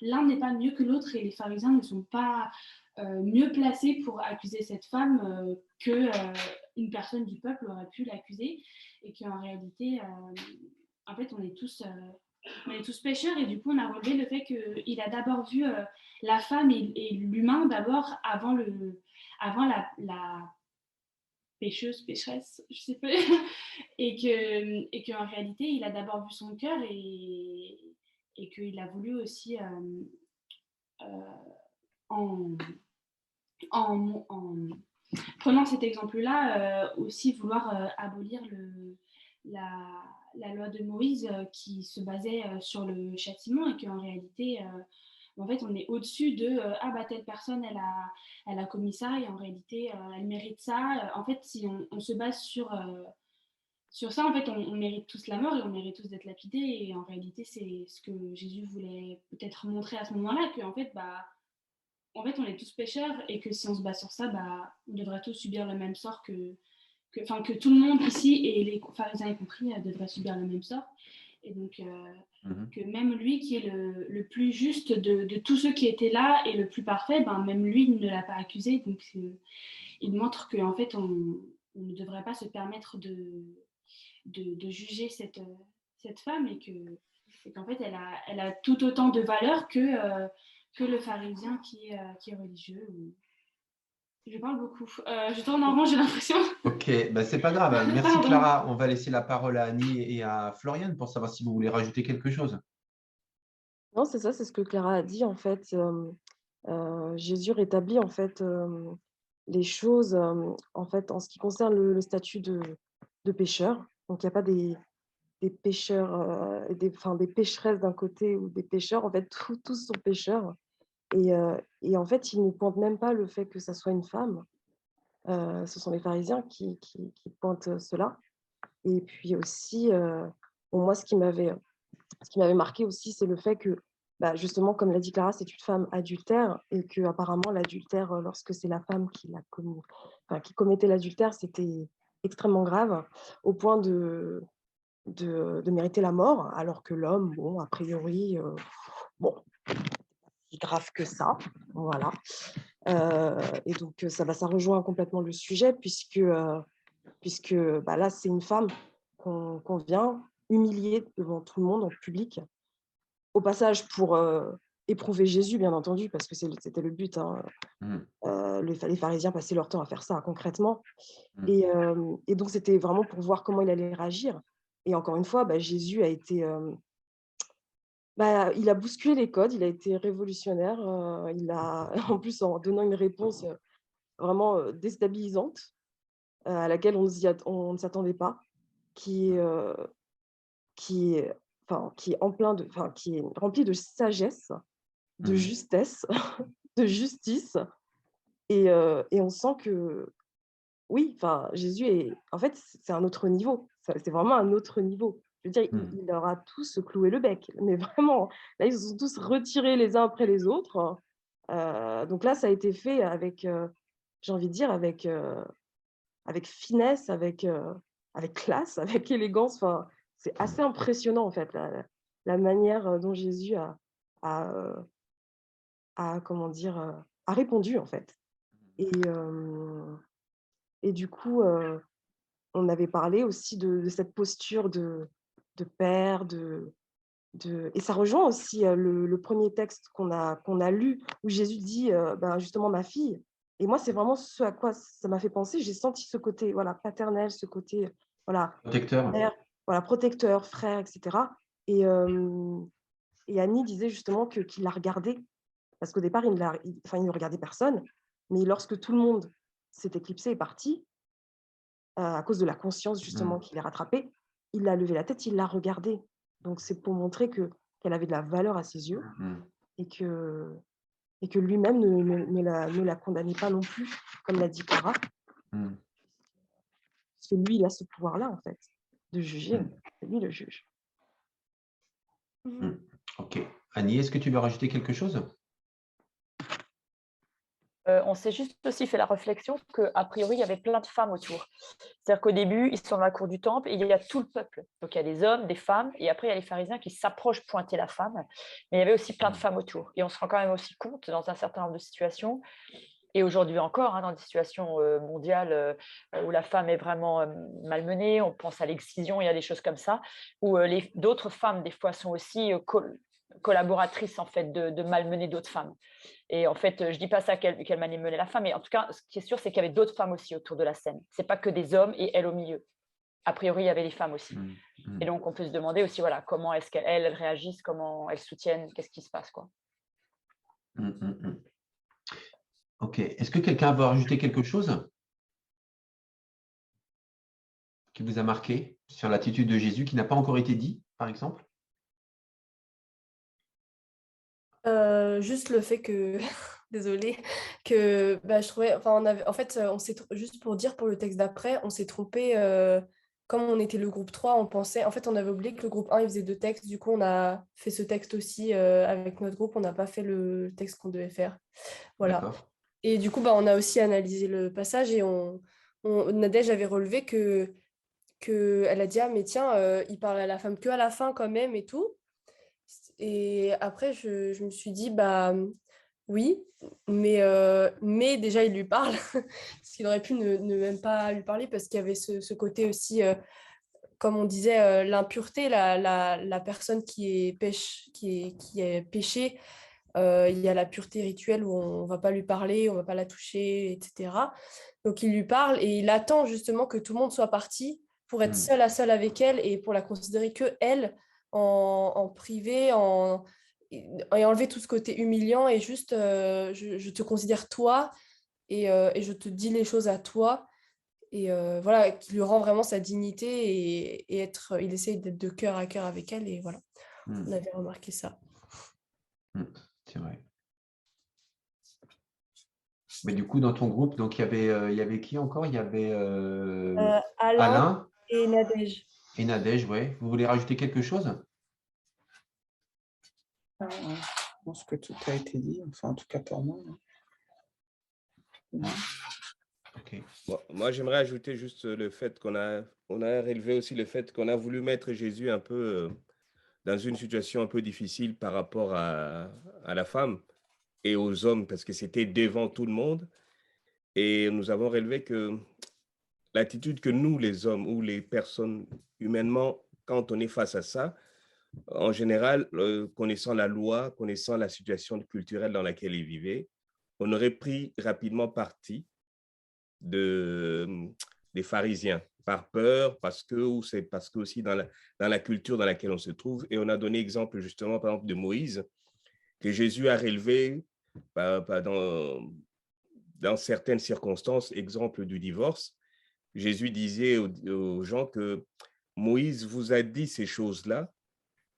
l'un n'est pas mieux que l'autre et les pharisiens ne sont pas mieux placés pour accuser cette femme qu'une personne du peuple aurait pu l'accuser, et qu'en réalité, en fait, on est tous pécheurs, et du coup, on a relevé le fait qu'il a d'abord vu la femme et l'humain d'abord avant la pécheresse, je sais pas, et qu'en réalité, il a d'abord vu son cœur et qu'il a voulu aussi en prenant cet exemple-là, aussi vouloir abolir la loi de Moïse qui se basait sur le châtiment et qu'en réalité, en fait, on est au-dessus de ah bah telle personne elle a commis ça et en réalité elle mérite ça. En fait, si on se base sur ça, en fait, on mérite tous la mort et on mérite tous d'être lapidés. Et en réalité, c'est ce que Jésus voulait peut-être montrer à ce moment-là, qu'en fait, bah, en fait, on est tous pécheurs et que si on se base sur ça, bah, on devrait tous subir le même sort que tout le monde ici, et les pharisiens y compris, devraient subir le même sort. Et donc, que même lui, qui est le plus juste de tous ceux qui étaient là et le plus parfait, ben, même lui ne l'a pas accusé. Donc, il montre qu'en fait, on ne devrait pas se permettre de juger cette femme et qu'en fait, elle a tout autant de valeur que le pharisien qui est religieux. Je parle beaucoup. Je tourne en rond, j'ai l'impression. Ok, bah, c'est pas grave. Merci Pardon. Clara. On va laisser la parole à Annie et à Floriane pour savoir si vous voulez rajouter quelque chose. Non, c'est ça, c'est ce que Clara a dit en fait. Jésus rétablit en fait les choses en fait en ce qui concerne le statut de pécheur. Donc il n'y a pas des pécheurs, des pécheresses d'un côté ou des pécheurs. En fait, tous sont pécheurs. Et en fait, il ne pointe même pas le fait que ça soit une femme. Ce sont les pharisiens qui pointent cela. Et puis aussi, bon, moi, ce qui m'avait marqué aussi, c'est le fait que, bah, justement, comme l'a dit Clara, c'est une femme adultère et que apparemment l'adultère, lorsque c'est la femme qui l'a commis, enfin, qui commettait l'adultère, c'était extrêmement grave, au point de mériter la mort, alors que l'homme, bon, a priori, bon, si grave que ça, voilà. Et donc, ça rejoint complètement le sujet, puisque bah, là, c'est une femme qu'on vient humilier devant tout le monde en public, au passage pour éprouver Jésus, bien entendu, parce que c'était le but. Hein. Les pharisiens passaient leur temps à faire ça concrètement. Et donc, c'était vraiment pour voir comment il allait réagir. Et encore une fois, bah, Jésus a été... il a bousculé les codes, il a été révolutionnaire. En plus, en donnant une réponse vraiment déstabilisante, à laquelle on ne s'attendait pas, qui est qui est rempli de sagesse, de justesse, de justice. Et on sent que, oui, Jésus en fait, c'est un autre niveau. C'est vraiment un autre niveau. Je veux dire, il leur a tous cloué le bec. Mais vraiment, là, ils se sont tous retirés les uns après les autres. Donc là, ça a été fait avec, j'ai envie de dire, avec finesse, avec classe, avec élégance. Enfin, c'est assez impressionnant, en fait, la manière dont Jésus a, comment dire, a répondu, en fait. Et du coup, on avait parlé aussi de cette posture de père, et ça rejoint aussi le premier texte qu'on a lu, où Jésus dit justement ma fille. Et moi, c'est vraiment ce à quoi ça m'a fait penser. J'ai senti ce côté voilà, paternel, ce côté voilà, Protecteur. frère, voilà, protecteur, frère, etc. Et Annie disait justement qu'il la regardait, parce qu'au départ, il ne regardait personne, mais lorsque tout le monde s'est éclipsé et parti, à cause de la conscience justement qui les rattrapait, il a levé la tête, il l'a regardée. Donc c'est pour montrer qu'elle avait de la valeur à ses yeux et que lui-même ne la condamnait pas non plus, comme l'a dit Clara. Parce que lui, il a ce pouvoir-là, en fait, de juger. C'est lui le juge. Ok. Annie, est-ce que tu veux rajouter quelque chose? On s'est juste aussi fait la réflexion qu'a priori, il y avait plein de femmes autour. C'est-à-dire qu'au début, ils sont dans la cour du temple et il y a tout le peuple. Donc, il y a des hommes, des femmes, et après, il y a les pharisiens qui s'approchent pointer la femme. Mais il y avait aussi plein de femmes autour. Et on se rend quand même aussi compte dans un certain nombre de situations, et aujourd'hui encore, dans des situations mondiales où la femme est vraiment malmenée, on pense à l'excision, il y a des choses comme ça, où d'autres femmes, des fois, sont aussi collaboratrices en fait, de malmener d'autres femmes. Et en fait, je ne dis pas ça qu'elle malmenait la femme, mais en tout cas, ce qui est sûr, c'est qu'il y avait d'autres femmes aussi autour de la scène. Ce n'est pas que des hommes et elle au milieu. A priori, il y avait des femmes aussi. Et donc, on peut se demander aussi voilà, comment est-ce qu'elles réagissent, comment elles soutiennent, qu'est-ce qui se passe, quoi. Ok. Est-ce que quelqu'un veut rajouter quelque chose qui vous a marqué sur l'attitude de Jésus qui n'a pas encore été dit, par exemple? Juste le fait que, désolée, que bah, je trouvais, enfin, en fait, juste pour dire pour le texte d'après, on s'est trompé, comme on était le groupe 3, on pensait, en fait, on avait oublié que le groupe 1, il faisait 2 textes, du coup, on a fait ce texte aussi avec notre groupe, on n'a pas fait le texte qu'on devait faire. Voilà. D'accord. Et du coup, bah, on a aussi analysé le passage et Nadège avait relevé elle a dit, ah, mais tiens, il parle à la femme que à la fin quand même et tout. Et après, je me suis dit, bah oui, mais déjà, il lui parle, parce qu'il aurait pu ne même pas lui parler, parce qu'il y avait ce côté aussi, comme on disait, l'impureté, la personne qui est péchée, il y a la pureté rituelle où on ne va pas lui parler, on ne va pas la toucher, etc. Donc, il lui parle et il attend justement que tout le monde soit parti pour être seul à seul avec elle et pour la considérer que elle en privé, et enlever tout ce côté humiliant et juste je te considère toi et je te dis les choses à toi et voilà, qui lui rend vraiment sa dignité il essaye d'être de cœur à cœur avec elle et voilà, on avait remarqué ça. C'est vrai. Mais du coup, dans ton groupe, donc il y avait qui encore? Il y avait Alain Alain et Nadège. et Nadège, ouais. Vous voulez rajouter quelque chose? Je pense que tout a été dit, enfin en tout cas pour moi. Okay. Bon, moi, j'aimerais ajouter juste le fait on a relevé aussi le fait qu'on a voulu mettre Jésus un peu dans une situation un peu difficile par rapport à la femme et aux hommes, parce que c'était devant tout le monde. Et nous avons relevé que l'attitude que nous, les hommes ou les personnes humainement, quand on est face à ça, en général, connaissant la loi, connaissant la situation culturelle dans laquelle ils vivaient, on aurait pris rapidement parti des pharisiens, par peur, ou c'est parce que aussi dans la culture dans laquelle on se trouve. Et on a donné exemple justement, par exemple, de Moïse, que Jésus a relevé dans certaines circonstances, exemple du divorce. Jésus disait aux gens que Moïse vous a dit ces choses-là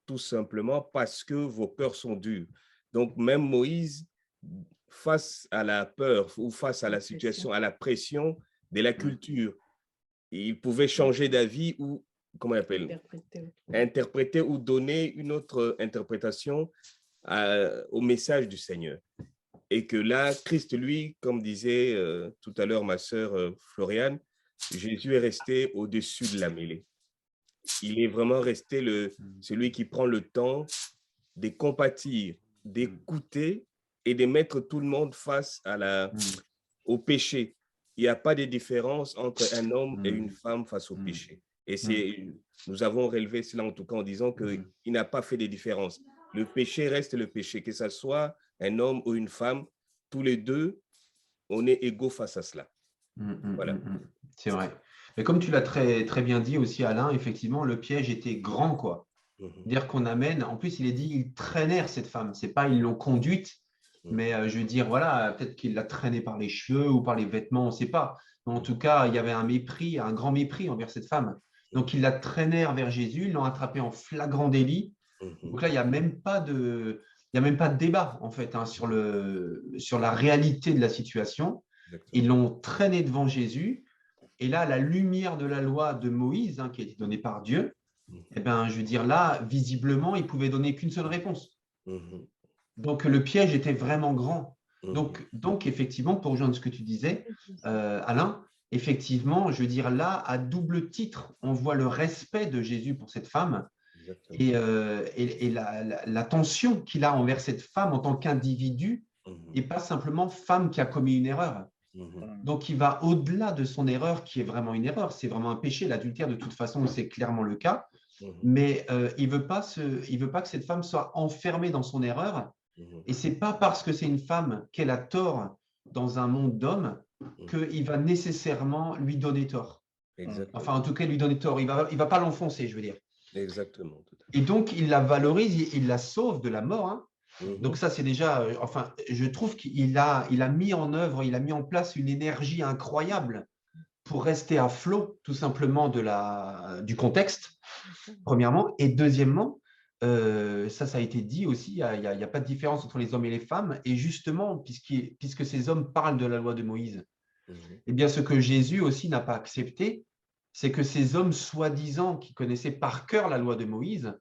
tout simplement parce que vos cœurs sont durs. Donc, même Moïse, face à la peur ou face à la situation, à la pression de la culture, il pouvait changer d'avis ou, comment on appelle, interpréter ou donner une autre interprétation au message du Seigneur. Et que là, Christ, lui, comme disait tout à l'heure ma sœur Floriane, Jésus est resté au-dessus de la mêlée. Il est vraiment resté celui qui prend le temps de compatir, d'écouter et de mettre tout le monde face au péché. Il n'y a pas de différence entre un homme et une femme face au péché. Et nous avons relevé cela en tout cas en disant qu'il n'a pas fait de différence. Le péché reste le péché, que ce soit un homme ou une femme, tous les deux, on est égaux face à cela. Voilà. C'est vrai. Mais comme tu l'as très, très bien dit aussi, Alain, effectivement, le piège était grand, quoi. Dire qu'on amène, en plus, il est dit, ils traînèrent cette femme. C'est pas, ils l'ont conduite, mais je veux dire, voilà, peut-être qu'il l'a traînée par les cheveux ou par les vêtements, on ne sait pas. Mais en tout cas, il y avait un mépris, un grand mépris envers cette femme. Donc, ils la traînèrent vers Jésus, ils l'ont attrapée en flagrant délit. Donc là, il n'y a même pas de débat, en fait, hein, sur la réalité de la situation. Ils l'ont traînée devant Jésus. Et là, la lumière de la loi de Moïse, hein, qui a été donnée par Dieu, eh ben, je veux dire, là, visiblement, il ne pouvait donner qu'une seule réponse. Donc, le piège était vraiment grand. Donc, effectivement, pour rejoindre ce que tu disais, Alain, effectivement, je veux dire, là, à double titre, on voit le respect de Jésus pour cette femme et l'attention qu'il a envers cette femme en tant qu'individu et pas simplement femme qui a commis une erreur. Donc, il va au-delà de son erreur, qui est vraiment une erreur. C'est vraiment un péché. L'adultère, de toute façon, c'est clairement le cas. Mais il veut pas que cette femme soit enfermée dans son erreur. Et ce n'est pas parce que c'est une femme qu'elle a tort dans un monde d'hommes qu'il va nécessairement lui donner tort. Enfin, en tout cas, lui donner tort. Il va pas l'enfoncer, je veux dire. Exactement. Et donc, il la valorise, il la sauve de la mort. Hein. Donc ça, c'est déjà, enfin, je trouve qu'il a mis en œuvre, il a mis en place une énergie incroyable pour rester à flot, tout simplement, du contexte, premièrement. Et deuxièmement, ça a été dit aussi, il n'y a pas de différence entre les hommes et les femmes. Et justement, puisque ces hommes parlent de la loi de Moïse, eh bien, ce que Jésus aussi n'a pas accepté, c'est que ces hommes soi-disant qui connaissaient par cœur la loi de Moïse,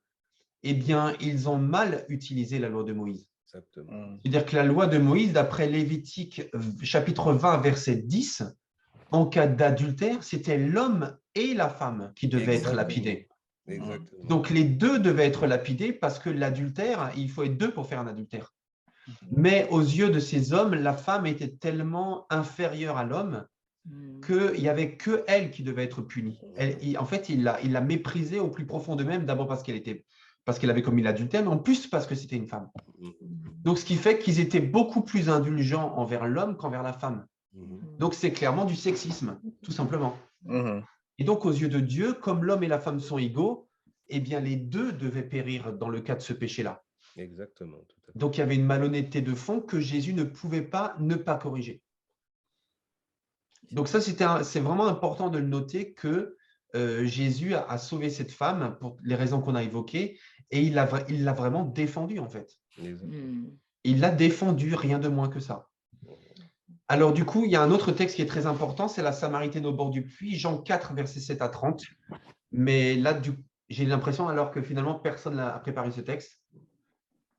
eh bien, ils ont mal utilisé la loi de Moïse. Exactement. C'est-à-dire que la loi de Moïse, d'après Lévitique chapitre 20, verset 10, en cas d'adultère, c'était l'homme et la femme qui devaient être lapidés. Exactement. Donc, les deux devaient être lapidés parce que l'adultère, il faut être deux pour faire un adultère. Mais aux yeux de ces hommes, la femme était tellement inférieure à l'homme qu'il n'y avait que elle qui devait être punie. En fait, il l'a méprisée au plus profond d'eux-mêmes, d'abord parce qu'elle avait commis l'adultère, mais en plus parce que c'était une femme. Donc, ce qui fait qu'ils étaient beaucoup plus indulgents envers l'homme qu'envers la femme. Donc, c'est clairement du sexisme, tout simplement. Et donc, aux yeux de Dieu, comme l'homme et la femme sont égaux, eh bien, les deux devaient périr dans le cas de ce péché-là. Exactement. Tout à fait. Donc, il y avait une malhonnêteté de fond que Jésus ne pouvait pas ne pas corriger. Donc, ça, c'est vraiment important de le noter que Jésus a sauvé cette femme pour les raisons qu'on a évoquées et il l'a vraiment défendue, en fait. Il l'a défendue, rien de moins que ça. Alors, du coup, il y a un autre texte qui est très important, c'est la Samaritaine au bord du puits, Jean 4, versets 7 à 30. Mais là, j'ai l'impression alors que finalement, personne n'a préparé ce texte.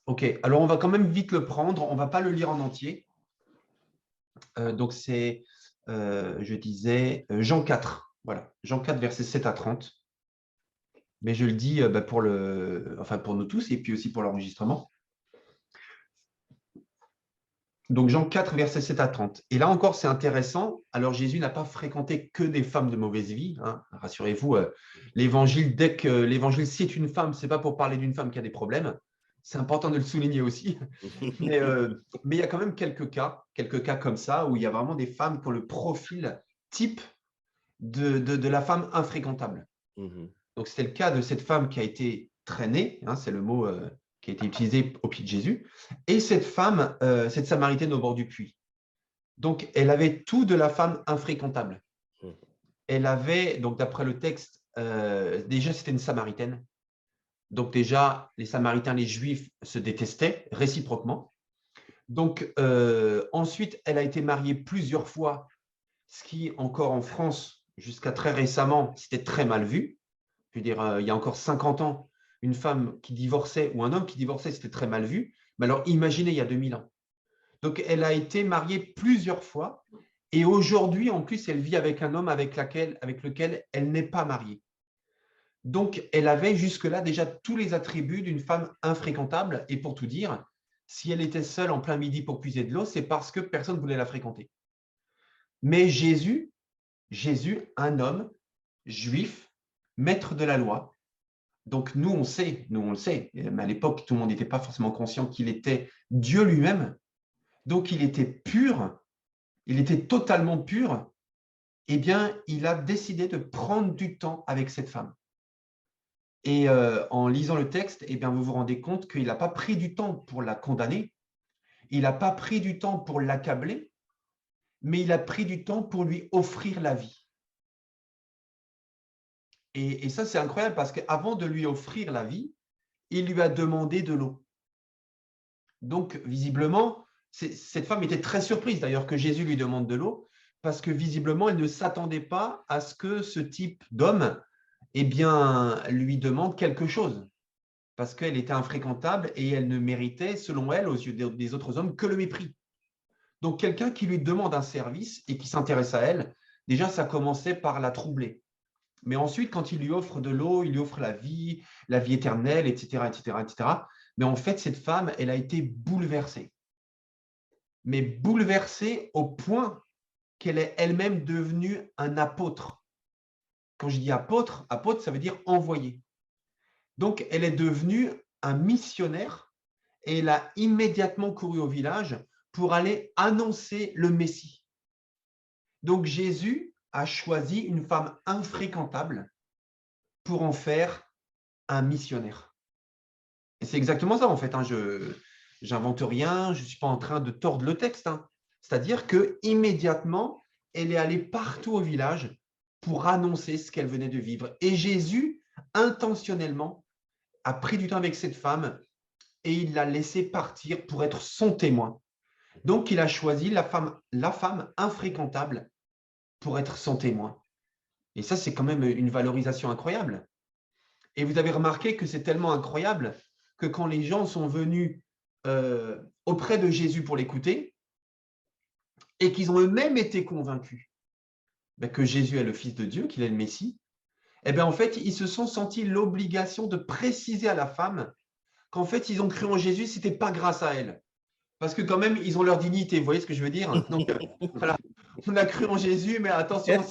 OK, alors on va quand même vite le prendre, on ne va pas le lire en entier. Donc, c'est, je disais, Jean 4, voilà, Jean 4, versets 7 à 30. Mais je le dis pour nous tous et puis aussi pour l'enregistrement. Donc, Jean 4, versets 7 à 30. Et là encore, c'est intéressant. Alors, Jésus n'a pas fréquenté que des femmes de mauvaise vie. Hein. Rassurez-vous, l'évangile, dès que l'évangile cite une femme, ce n'est pas pour parler d'une femme qui a des problèmes. C'est important de le souligner aussi. Mais il y a quand même quelques cas comme ça, où il y a vraiment des femmes qui ont le profil type de la femme infréquentable. Donc, c'était le cas de cette femme qui a été traînée, hein, c'est le mot qui a été utilisé au pied de Jésus, et cette femme, cette Samaritaine au bord du puits. Donc, elle avait tout de la femme infréquentable. Elle avait, donc d'après le texte, déjà c'était une Samaritaine. Donc déjà, les Samaritains, les Juifs se détestaient réciproquement. Donc ensuite, elle a été mariée plusieurs fois, ce qui encore en France, jusqu'à très récemment, c'était très mal vu. Je veux dire, il y a encore 50 ans, une femme qui divorçait ou un homme qui divorçait, c'était très mal vu. Mais alors, imaginez, il y a 2000 ans. Donc, elle a été mariée plusieurs fois. Et aujourd'hui, en plus, elle vit avec un homme avec lequel elle n'est pas mariée. Donc, elle avait jusque-là déjà tous les attributs d'une femme infréquentable. Et pour tout dire, si elle était seule en plein midi pour puiser de l'eau, c'est parce que personne ne voulait la fréquenter. Mais Jésus, un homme juif, maître de la loi. Donc, nous, on le sait, mais à l'époque, tout le monde n'était pas forcément conscient qu'il était Dieu lui-même. Donc, il était pur, il était totalement pur. Eh bien, il a décidé de prendre du temps avec cette femme. Et en lisant le texte, eh bien, vous vous rendez compte qu'il n'a pas pris du temps pour la condamner, il n'a pas pris du temps pour l'accabler, mais il a pris du temps pour lui offrir la vie. Et ça, c'est incroyable parce qu'avant de lui offrir la vie, il lui a demandé de l'eau. Donc, visiblement, cette femme était très surprise d'ailleurs que Jésus lui demande de l'eau parce que visiblement, elle ne s'attendait pas à ce que ce type d'homme lui demande quelque chose parce qu'elle était infréquentable et elle ne méritait, selon elle, aux yeux des autres hommes, que le mépris. Donc, quelqu'un qui lui demande un service et qui s'intéresse à elle, déjà, ça commençait par la troubler. Mais ensuite, quand il lui offre de l'eau, il lui offre la vie éternelle, etc., etc., etc. Mais en fait, cette femme, elle a été bouleversée. Mais bouleversée au point qu'elle est elle-même devenue un apôtre. Quand je dis apôtre, ça veut dire envoyé. Donc, elle est devenue un missionnaire et elle a immédiatement couru au village pour aller annoncer le Messie. Donc, Jésus a choisi une femme infréquentable pour en faire un missionnaire. Et c'est exactement ça, en fait. j'invente rien, je ne suis pas en train de tordre le texte. Hein. C'est-à-dire qu'immédiatement, elle est allée partout au village pour annoncer ce qu'elle venait de vivre. Et Jésus, intentionnellement, a pris du temps avec cette femme et il l'a laissée partir pour être son témoin. Donc, il a choisi la femme infréquentable pour être son témoin. Et ça, c'est quand même une valorisation incroyable. Et vous avez remarqué que c'est tellement incroyable que quand les gens sont venus auprès de Jésus pour l'écouter et qu'ils ont eux-mêmes été convaincus que Jésus est le Fils de Dieu, qu'il est le Messie, eh bien, en fait, ils se sont sentis l'obligation de préciser à la femme qu'en fait, ils ont cru en Jésus, ce n'était pas grâce à elle. Parce que quand même, ils ont leur dignité, vous voyez ce que je veux dire? Donc, voilà, on a cru en Jésus, mais attention,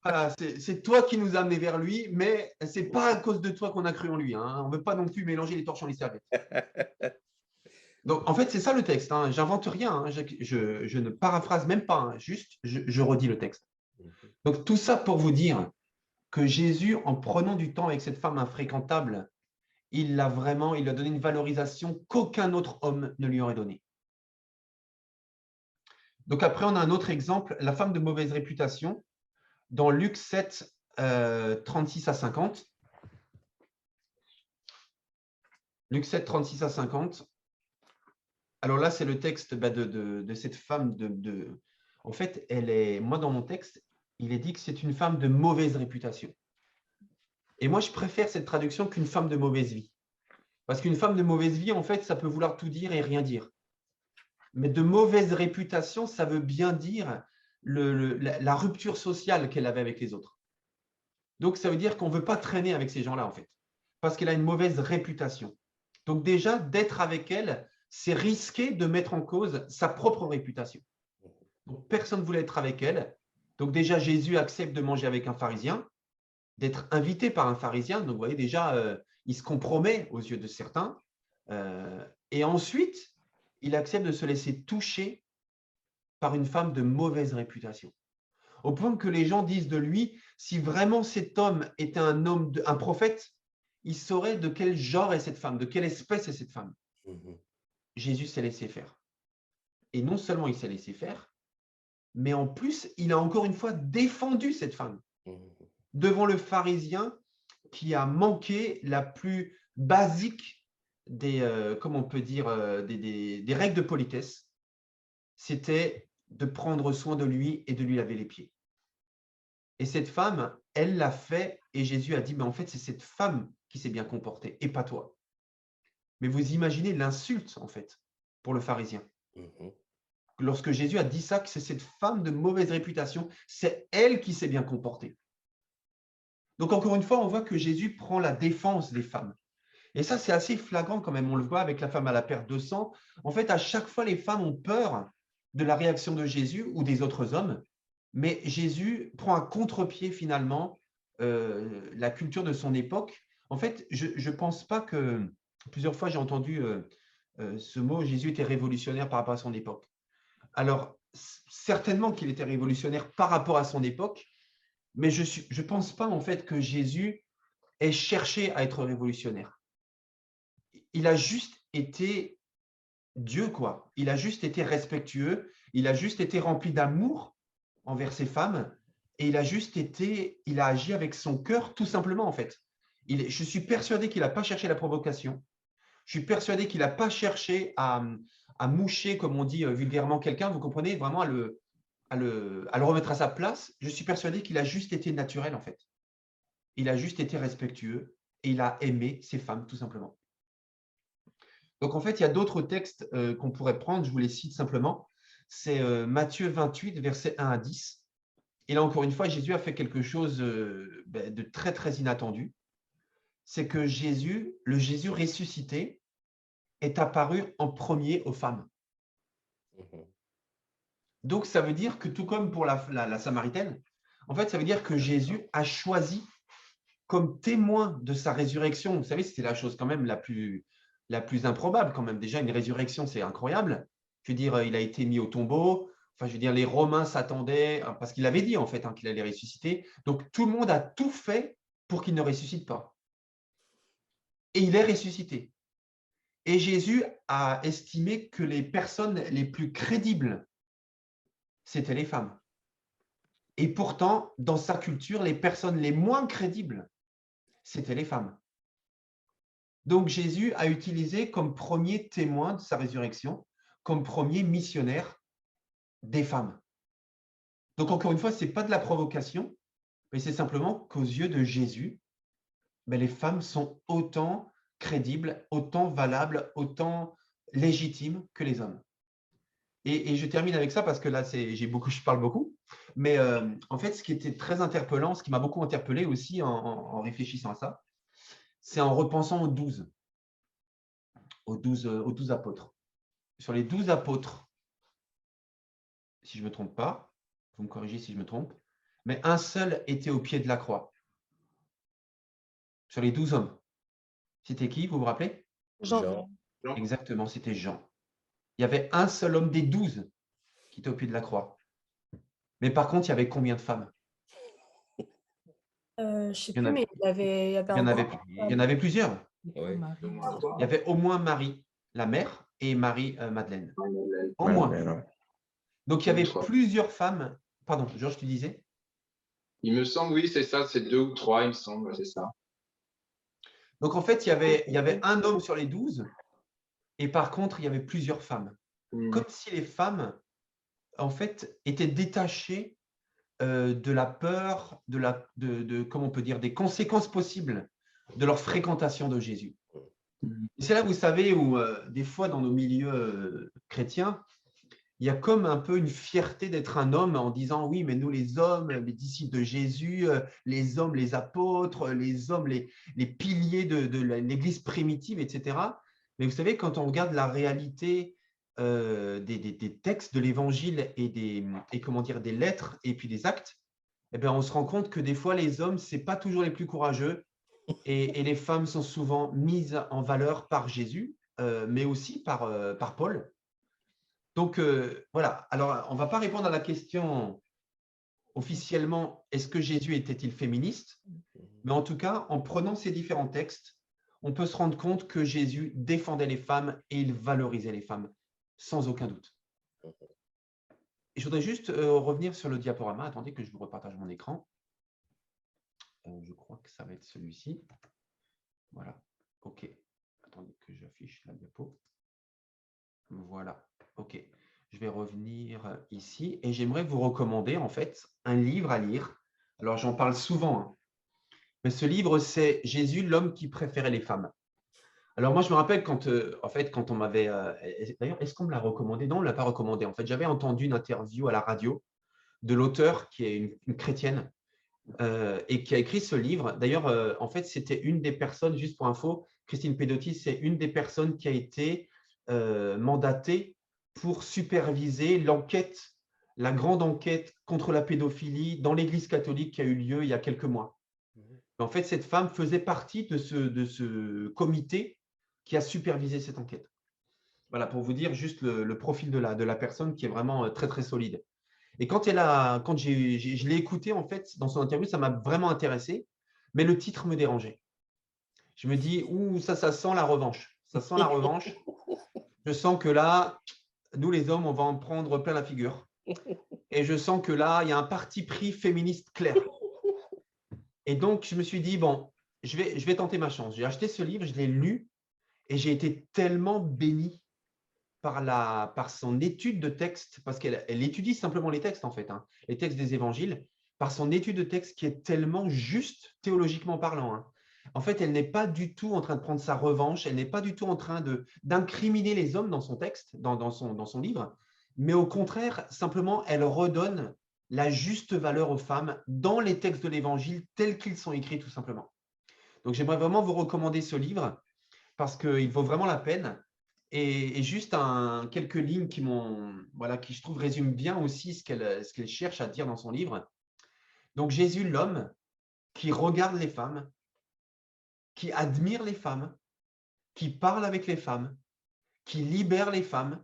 voilà, c'est toi qui nous as amenés vers lui, mais ce n'est pas à cause de toi qu'on a cru en lui. Hein. On ne veut pas non plus mélanger les torchons et les serviettes. Donc, en fait, c'est ça le texte. Hein. J'invente rien. Hein. Je ne paraphrase même pas. Hein. Juste, je redis le texte. Donc, tout ça pour vous dire que Jésus, en prenant du temps avec cette femme infréquentable, il lui a donné une valorisation qu'aucun autre homme ne lui aurait donnée. Donc, après, on a un autre exemple, la femme de mauvaise réputation, dans Luc 7, 36 à 50. Luc 7, 36 à 50. Alors là, c'est le texte de cette femme En fait, moi, dans mon texte, il est dit que c'est une femme de mauvaise réputation. Et moi, je préfère cette traduction qu'une femme de mauvaise vie. Parce qu'une femme de mauvaise vie, en fait, ça peut vouloir tout dire et rien dire. Mais de mauvaise réputation, ça veut bien dire la rupture sociale qu'elle avait avec les autres. Donc, ça veut dire qu'on ne veut pas traîner avec ces gens-là, en fait, parce qu'elle a une mauvaise réputation. Donc, déjà, d'être avec elle, c'est risquer de mettre en cause sa propre réputation. Donc, personne ne voulait être avec elle. Donc, déjà, Jésus accepte de manger avec un pharisien, d'être invité par un pharisien. Donc, vous voyez, déjà, il se compromet aux yeux de certains. Et ensuite, il accepte de se laisser toucher par une femme de mauvaise réputation. Au point que les gens disent de lui, si vraiment cet homme était un prophète, il saurait de quel genre est cette femme, de quelle espèce est cette femme. Jésus s'est laissé faire. Et non seulement il s'est laissé faire, mais en plus, il a encore une fois défendu cette femme devant le pharisien qui a manqué la plus basique comment on peut dire, des règles de politesse. C'était de prendre soin de lui et de lui laver les pieds. Et cette femme, elle l'a fait et Jésus a dit, mais en fait, c'est cette femme qui s'est bien comportée et pas toi. Mais vous imaginez l'insulte, en fait, pour le pharisien. Lorsque Jésus a dit ça, que c'est cette femme de mauvaise réputation, c'est elle qui s'est bien comportée. Donc, encore une fois, on voit que Jésus prend la défense des femmes. Et ça, c'est assez flagrant quand même. On le voit avec la femme à la perte de sang. En fait, à chaque fois, les femmes ont peur de la réaction de Jésus ou des autres hommes. Mais Jésus prend à contre-pied finalement la culture de son époque. En fait, je ne pense pas que… Plusieurs fois, j'ai entendu ce mot, Jésus était révolutionnaire par rapport à son époque. Alors, certainement qu'il était révolutionnaire par rapport à son époque, mais je ne pense pas en fait que Jésus ait cherché à être révolutionnaire. Il a juste été Dieu, quoi. Il a juste été respectueux, il a juste été rempli d'amour envers ses femmes et il a agi avec son cœur tout simplement en fait. Je suis persuadé qu'il n'a pas cherché la provocation. Je suis persuadé qu'il n'a pas cherché à moucher, comme on dit vulgairement, quelqu'un, vous comprenez, vraiment à le remettre à sa place. Je suis persuadé qu'il a juste été naturel en fait. Il a juste été respectueux et il a aimé ses femmes tout simplement. Donc, en fait, il y a d'autres textes qu'on pourrait prendre, je vous les cite simplement. C'est Matthieu 28, versets 1 à 10. Et là, encore une fois, Jésus a fait quelque chose de très, très inattendu. C'est que Jésus, le Jésus ressuscité, est apparu en premier aux femmes. Donc, ça veut dire que tout comme pour la Samaritaine, en fait, ça veut dire que Jésus a choisi comme témoin de sa résurrection. Vous savez, c'était la chose quand même la plus improbable quand même. Déjà, une résurrection, c'est incroyable. Je veux dire, il a été mis au tombeau. Enfin, je veux dire, les Romains s'attendaient, parce qu'il avait dit en fait qu'il allait ressusciter. Donc, tout le monde a tout fait pour qu'il ne ressuscite pas. Et il est ressuscité. Et Jésus a estimé que les personnes les plus crédibles, c'était les femmes. Et pourtant, dans sa culture, les personnes les moins crédibles, c'était les femmes. Donc Jésus a utilisé comme premier témoin de sa résurrection, comme premier missionnaire, des femmes. Donc encore une fois, ce n'est pas de la provocation, mais c'est simplement qu'aux yeux de Jésus, les femmes sont autant crédibles, autant valables, autant légitimes que les hommes. Et je termine avec ça parce que là, je parle beaucoup. Mais en fait, ce qui était très interpellant, ce qui m'a beaucoup interpellé aussi en réfléchissant à ça, c'est en repensant aux 12 apôtres. Sur les 12 apôtres, si je ne me trompe pas, vous me corrigez si je me trompe, mais un seul était au pied de la croix. Sur les 12 hommes. C'était qui, vous vous rappelez? Jean. Exactement, c'était Jean. Il y avait un seul homme des 12 qui était au pied de la croix. Mais par contre, il y avait combien de femmes? Je ne sais plus, mais il y en avait plusieurs. Ouais. Il y avait au moins Marie, la mère, et Marie-Madeleine. Au moins. Donc, il y avait plusieurs femmes. Pardon, Georges, tu disais? Il me semble, oui, c'est ça, c'est 2 ou 3, il me semble, c'est ça. Donc, en fait, il y avait un homme sur les 12, et par contre, il y avait plusieurs femmes. Comme si les femmes, en fait, étaient détachées de la peur, comment on peut dire, des conséquences possibles de leur fréquentation de Jésus. C'est là, vous savez, où des fois, dans nos milieux chrétiens, il y a comme un peu une fierté d'être un homme en disant, oui, mais nous, les hommes, les disciples de Jésus, les hommes, les apôtres, les hommes, les piliers de l'Église primitive, etc. Mais vous savez, quand on regarde la réalité des textes de l'Évangile et des lettres et puis des actes, eh bien, on se rend compte que des fois, les hommes, ce n'est pas toujours les plus courageux et les femmes sont souvent mises en valeur par Jésus, mais aussi par Paul. Donc, voilà. Alors, on ne va pas répondre à la question officiellement, est-ce que Jésus était-il féministe? Mais en tout cas, en prenant ces différents textes, on peut se rendre compte que Jésus défendait les femmes et il valorisait les femmes, sans aucun doute. Et je voudrais juste revenir sur le diaporama. Attendez que je vous repartage mon écran. Je crois que ça va être celui-ci. Voilà. OK. Attendez que j'affiche la diapo. Voilà. OK. Je vais revenir ici et j'aimerais vous recommander en fait un livre à lire. Alors, j'en parle souvent, hein. Mais ce livre, c'est Jésus, l'homme qui préférait les femmes. Alors, moi, je me rappelle quand on m'avait… D'ailleurs, est-ce qu'on me l'a recommandé? Non, on ne l'a pas recommandé. En fait, j'avais entendu une interview à la radio de l'auteur qui est une chrétienne et qui a écrit ce livre. D'ailleurs, en fait, c'était une des personnes, juste pour info, Christine Pedotti, c'est une des personnes qui a été mandatée pour superviser l'enquête, la grande enquête contre la pédophilie dans l'Église catholique qui a eu lieu il y a quelques mois. En fait, cette femme faisait partie de ce comité qui a supervisé cette enquête. Voilà, pour vous dire juste le profil de la personne qui est vraiment très, très solide. Et quand je l'ai écouté, en fait, dans son interview, ça m'a vraiment intéressé, mais le titre me dérangeait. Je me dis, ça sent la revanche. Ça sent la revanche. Je sens que là, nous les hommes, on va en prendre plein la figure. Et je sens que là, il y a un parti pris féministe clair. Et donc, je me suis dit, bon, je vais tenter ma chance. J'ai acheté ce livre, je l'ai lu et j'ai été tellement béni par son étude de texte, parce qu'elle étudie simplement les textes, en fait, hein, les textes des évangiles, par son étude de texte qui est tellement juste, théologiquement parlant, hein. En fait, elle n'est pas du tout en train de prendre sa revanche, elle n'est pas du tout en train d'incriminer les hommes dans son texte, dans son livre, mais au contraire, simplement, elle redonne la juste valeur aux femmes dans les textes de l'Évangile tels qu'ils sont écrits, tout simplement. Donc, j'aimerais vraiment vous recommander ce livre parce qu'il vaut vraiment la peine. Et juste quelques lignes qui, je trouve, résument bien aussi ce qu'elle cherche à dire dans son livre. Donc, Jésus, l'homme, qui regarde les femmes, qui admire les femmes, qui parle avec les femmes, qui libère les femmes,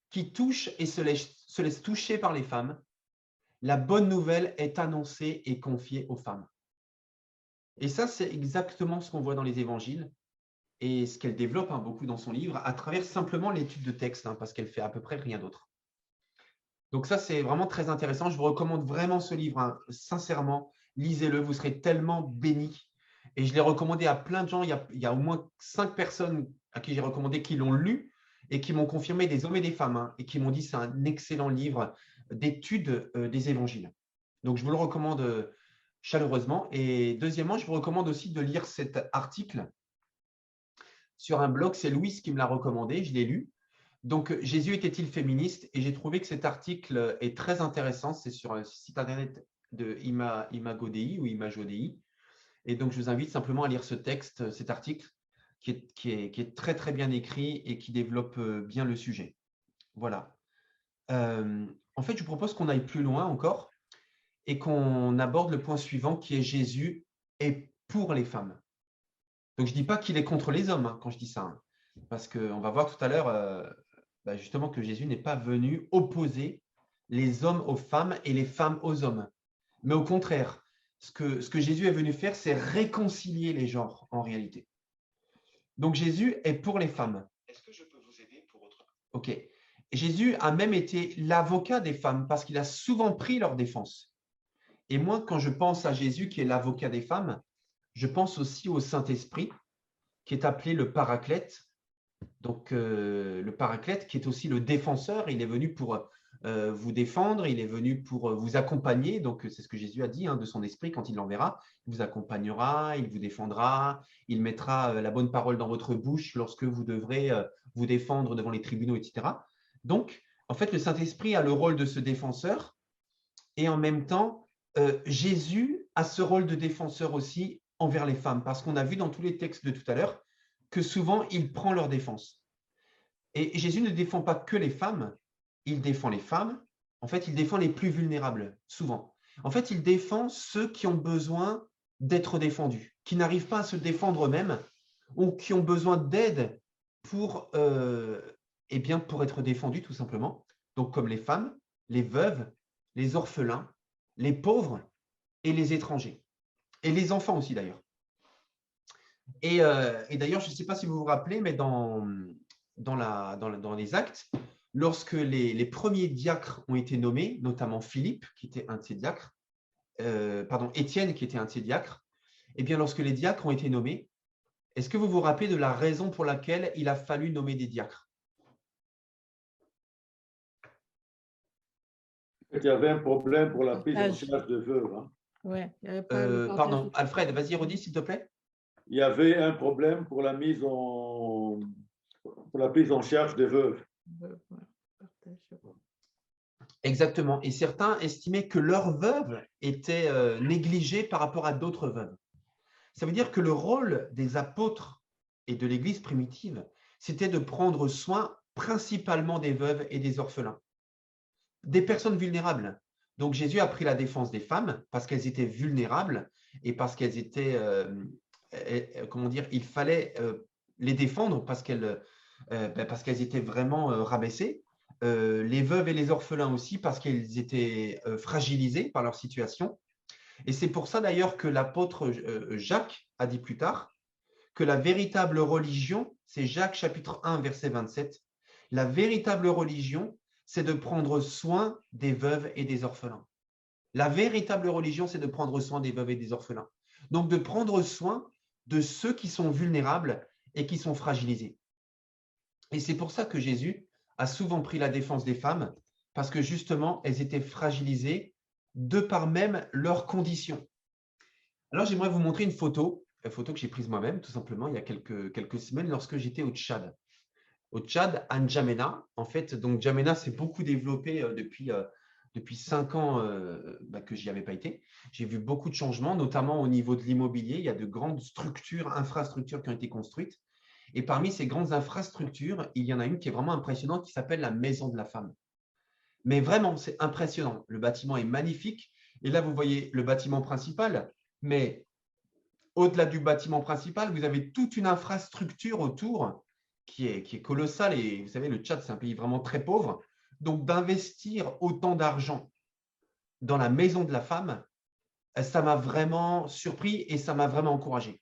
qui touche et se laisse toucher par les femmes, la bonne nouvelle est annoncée et confiée aux femmes. Et ça, c'est exactement ce qu'on voit dans les évangiles. et ce qu'elle développe beaucoup dans son livre à travers simplement l'étude de texte, parce qu'elle fait à peu près rien d'autre. Donc ça, c'est vraiment très intéressant. Je vous recommande vraiment ce livre, sincèrement. Lisez-le, vous serez tellement bénis. Et je l'ai recommandé à plein de gens. Il y a au moins 5 personnes à qui j'ai recommandé qui l'ont lu et qui m'ont confirmé, des hommes et des femmes, et qui m'ont dit c'est un excellent livre d'étude des évangiles. Donc, je vous le recommande chaleureusement. Et deuxièmement, je vous recommande aussi de lire cet article sur un blog. C'est Louise qui me l'a recommandé. Je l'ai lu. Donc, Jésus était-il féministe? Et j'ai trouvé que cet article est très intéressant. C'est sur le site internet de Imagodei ou Imajodei. Et donc, je vous invite simplement à lire cet article qui est très, très bien écrit et qui développe bien le sujet. Voilà. En fait, je vous propose qu'on aille plus loin encore et qu'on aborde le point suivant qui est Jésus est pour les femmes. Donc, je ne dis pas qu'il est contre les hommes quand je dis ça, parce qu'on va voir tout à l'heure justement que Jésus n'est pas venu opposer les hommes aux femmes et les femmes aux hommes. Mais au contraire, ce que Jésus est venu faire, c'est réconcilier les genres en réalité. Donc, Jésus est pour les femmes. Est-ce que je peux vous aider pour autre chose? Ok. Jésus a même été l'avocat des femmes parce qu'il a souvent pris leur défense. Et moi, quand je pense à Jésus qui est l'avocat des femmes, je pense aussi au Saint-Esprit qui est appelé le Paraclète. Donc, le Paraclète qui est aussi le défenseur, il est venu pour vous défendre, il est venu pour vous accompagner. Donc, c'est ce que Jésus a dit de son esprit quand il l'enverra. Il vous accompagnera, il vous défendra, il mettra la bonne parole dans votre bouche lorsque vous devrez vous défendre devant les tribunaux, etc. Donc, en fait, le Saint-Esprit a le rôle de ce défenseur et en même temps, Jésus a ce rôle de défenseur aussi envers les femmes parce qu'on a vu dans tous les textes de tout à l'heure que souvent, il prend leur défense. Et Jésus ne défend pas que les femmes, il défend les femmes. En fait, il défend les plus vulnérables, souvent. En fait, il défend ceux qui ont besoin d'être défendus, qui n'arrivent pas à se défendre eux-mêmes ou qui ont besoin d'aide pour être défendus, tout simplement. Donc, comme les femmes, les veuves, les orphelins, les pauvres et les étrangers. Et les enfants aussi, d'ailleurs. Et d'ailleurs, je ne sais pas si vous vous rappelez, mais dans les Actes, lorsque les premiers diacres ont été nommés, notamment Philippe, qui était un de ces diacres, Étienne, qui était un de ces diacres, eh bien, lorsque les diacres ont été nommés, est-ce que vous vous rappelez de la raison pour laquelle il a fallu nommer des diacres? Il y avait un problème pour la prise en charge de veuves. Ouais, il y avait pardon, Alfred, vas-y, redis, s'il te plaît. Il y avait un problème pour la prise en charge des veuves. Exactement. Et certains estimaient que leurs veuves étaient négligées par rapport à d'autres veuves. Ça veut dire que le rôle des apôtres et de l'Église primitive, c'était de prendre soin principalement des veuves et des orphelins, des personnes vulnérables. Donc Jésus a pris la défense des femmes parce qu'elles étaient vulnérables et parce qu'elles étaient, il fallait les défendre parce qu'elles étaient vraiment rabaissées. Les veuves et les orphelins aussi parce qu'ils étaient fragilisés par leur situation. Et c'est pour ça d'ailleurs que l'apôtre Jacques a dit plus tard que la véritable religion, c'est Jacques chapitre 1 verset 27, la véritable religion, c'est de prendre soin des veuves et des orphelins. La véritable religion, c'est de prendre soin des veuves et des orphelins. Donc de prendre soin de ceux qui sont vulnérables et qui sont fragilisés. Et c'est pour ça que Jésus a souvent pris la défense des femmes, parce que justement, elles étaient fragilisées de par même leurs conditions. Alors, j'aimerais vous montrer une photo que j'ai prise moi-même, tout simplement, il y a quelques semaines, lorsque j'étais au Tchad. Au Tchad, à N'Djamena, en fait. Donc, N'Djamena s'est beaucoup développé depuis 5 ans que j'y avais pas été. J'ai vu beaucoup de changements, notamment au niveau de l'immobilier. Il y a de grandes infrastructures qui ont été construites. Et parmi ces grandes infrastructures, il y en a une qui est vraiment impressionnante qui s'appelle la Maison de la Femme. Mais vraiment, c'est impressionnant. Le bâtiment est magnifique. Et là, vous voyez le bâtiment principal. Mais au-delà du bâtiment principal, vous avez toute une infrastructure autour qui est colossale. Et vous savez, le Tchad, c'est un pays vraiment très pauvre. Donc, d'investir autant d'argent dans la Maison de la Femme, ça m'a vraiment surpris et ça m'a vraiment encouragé.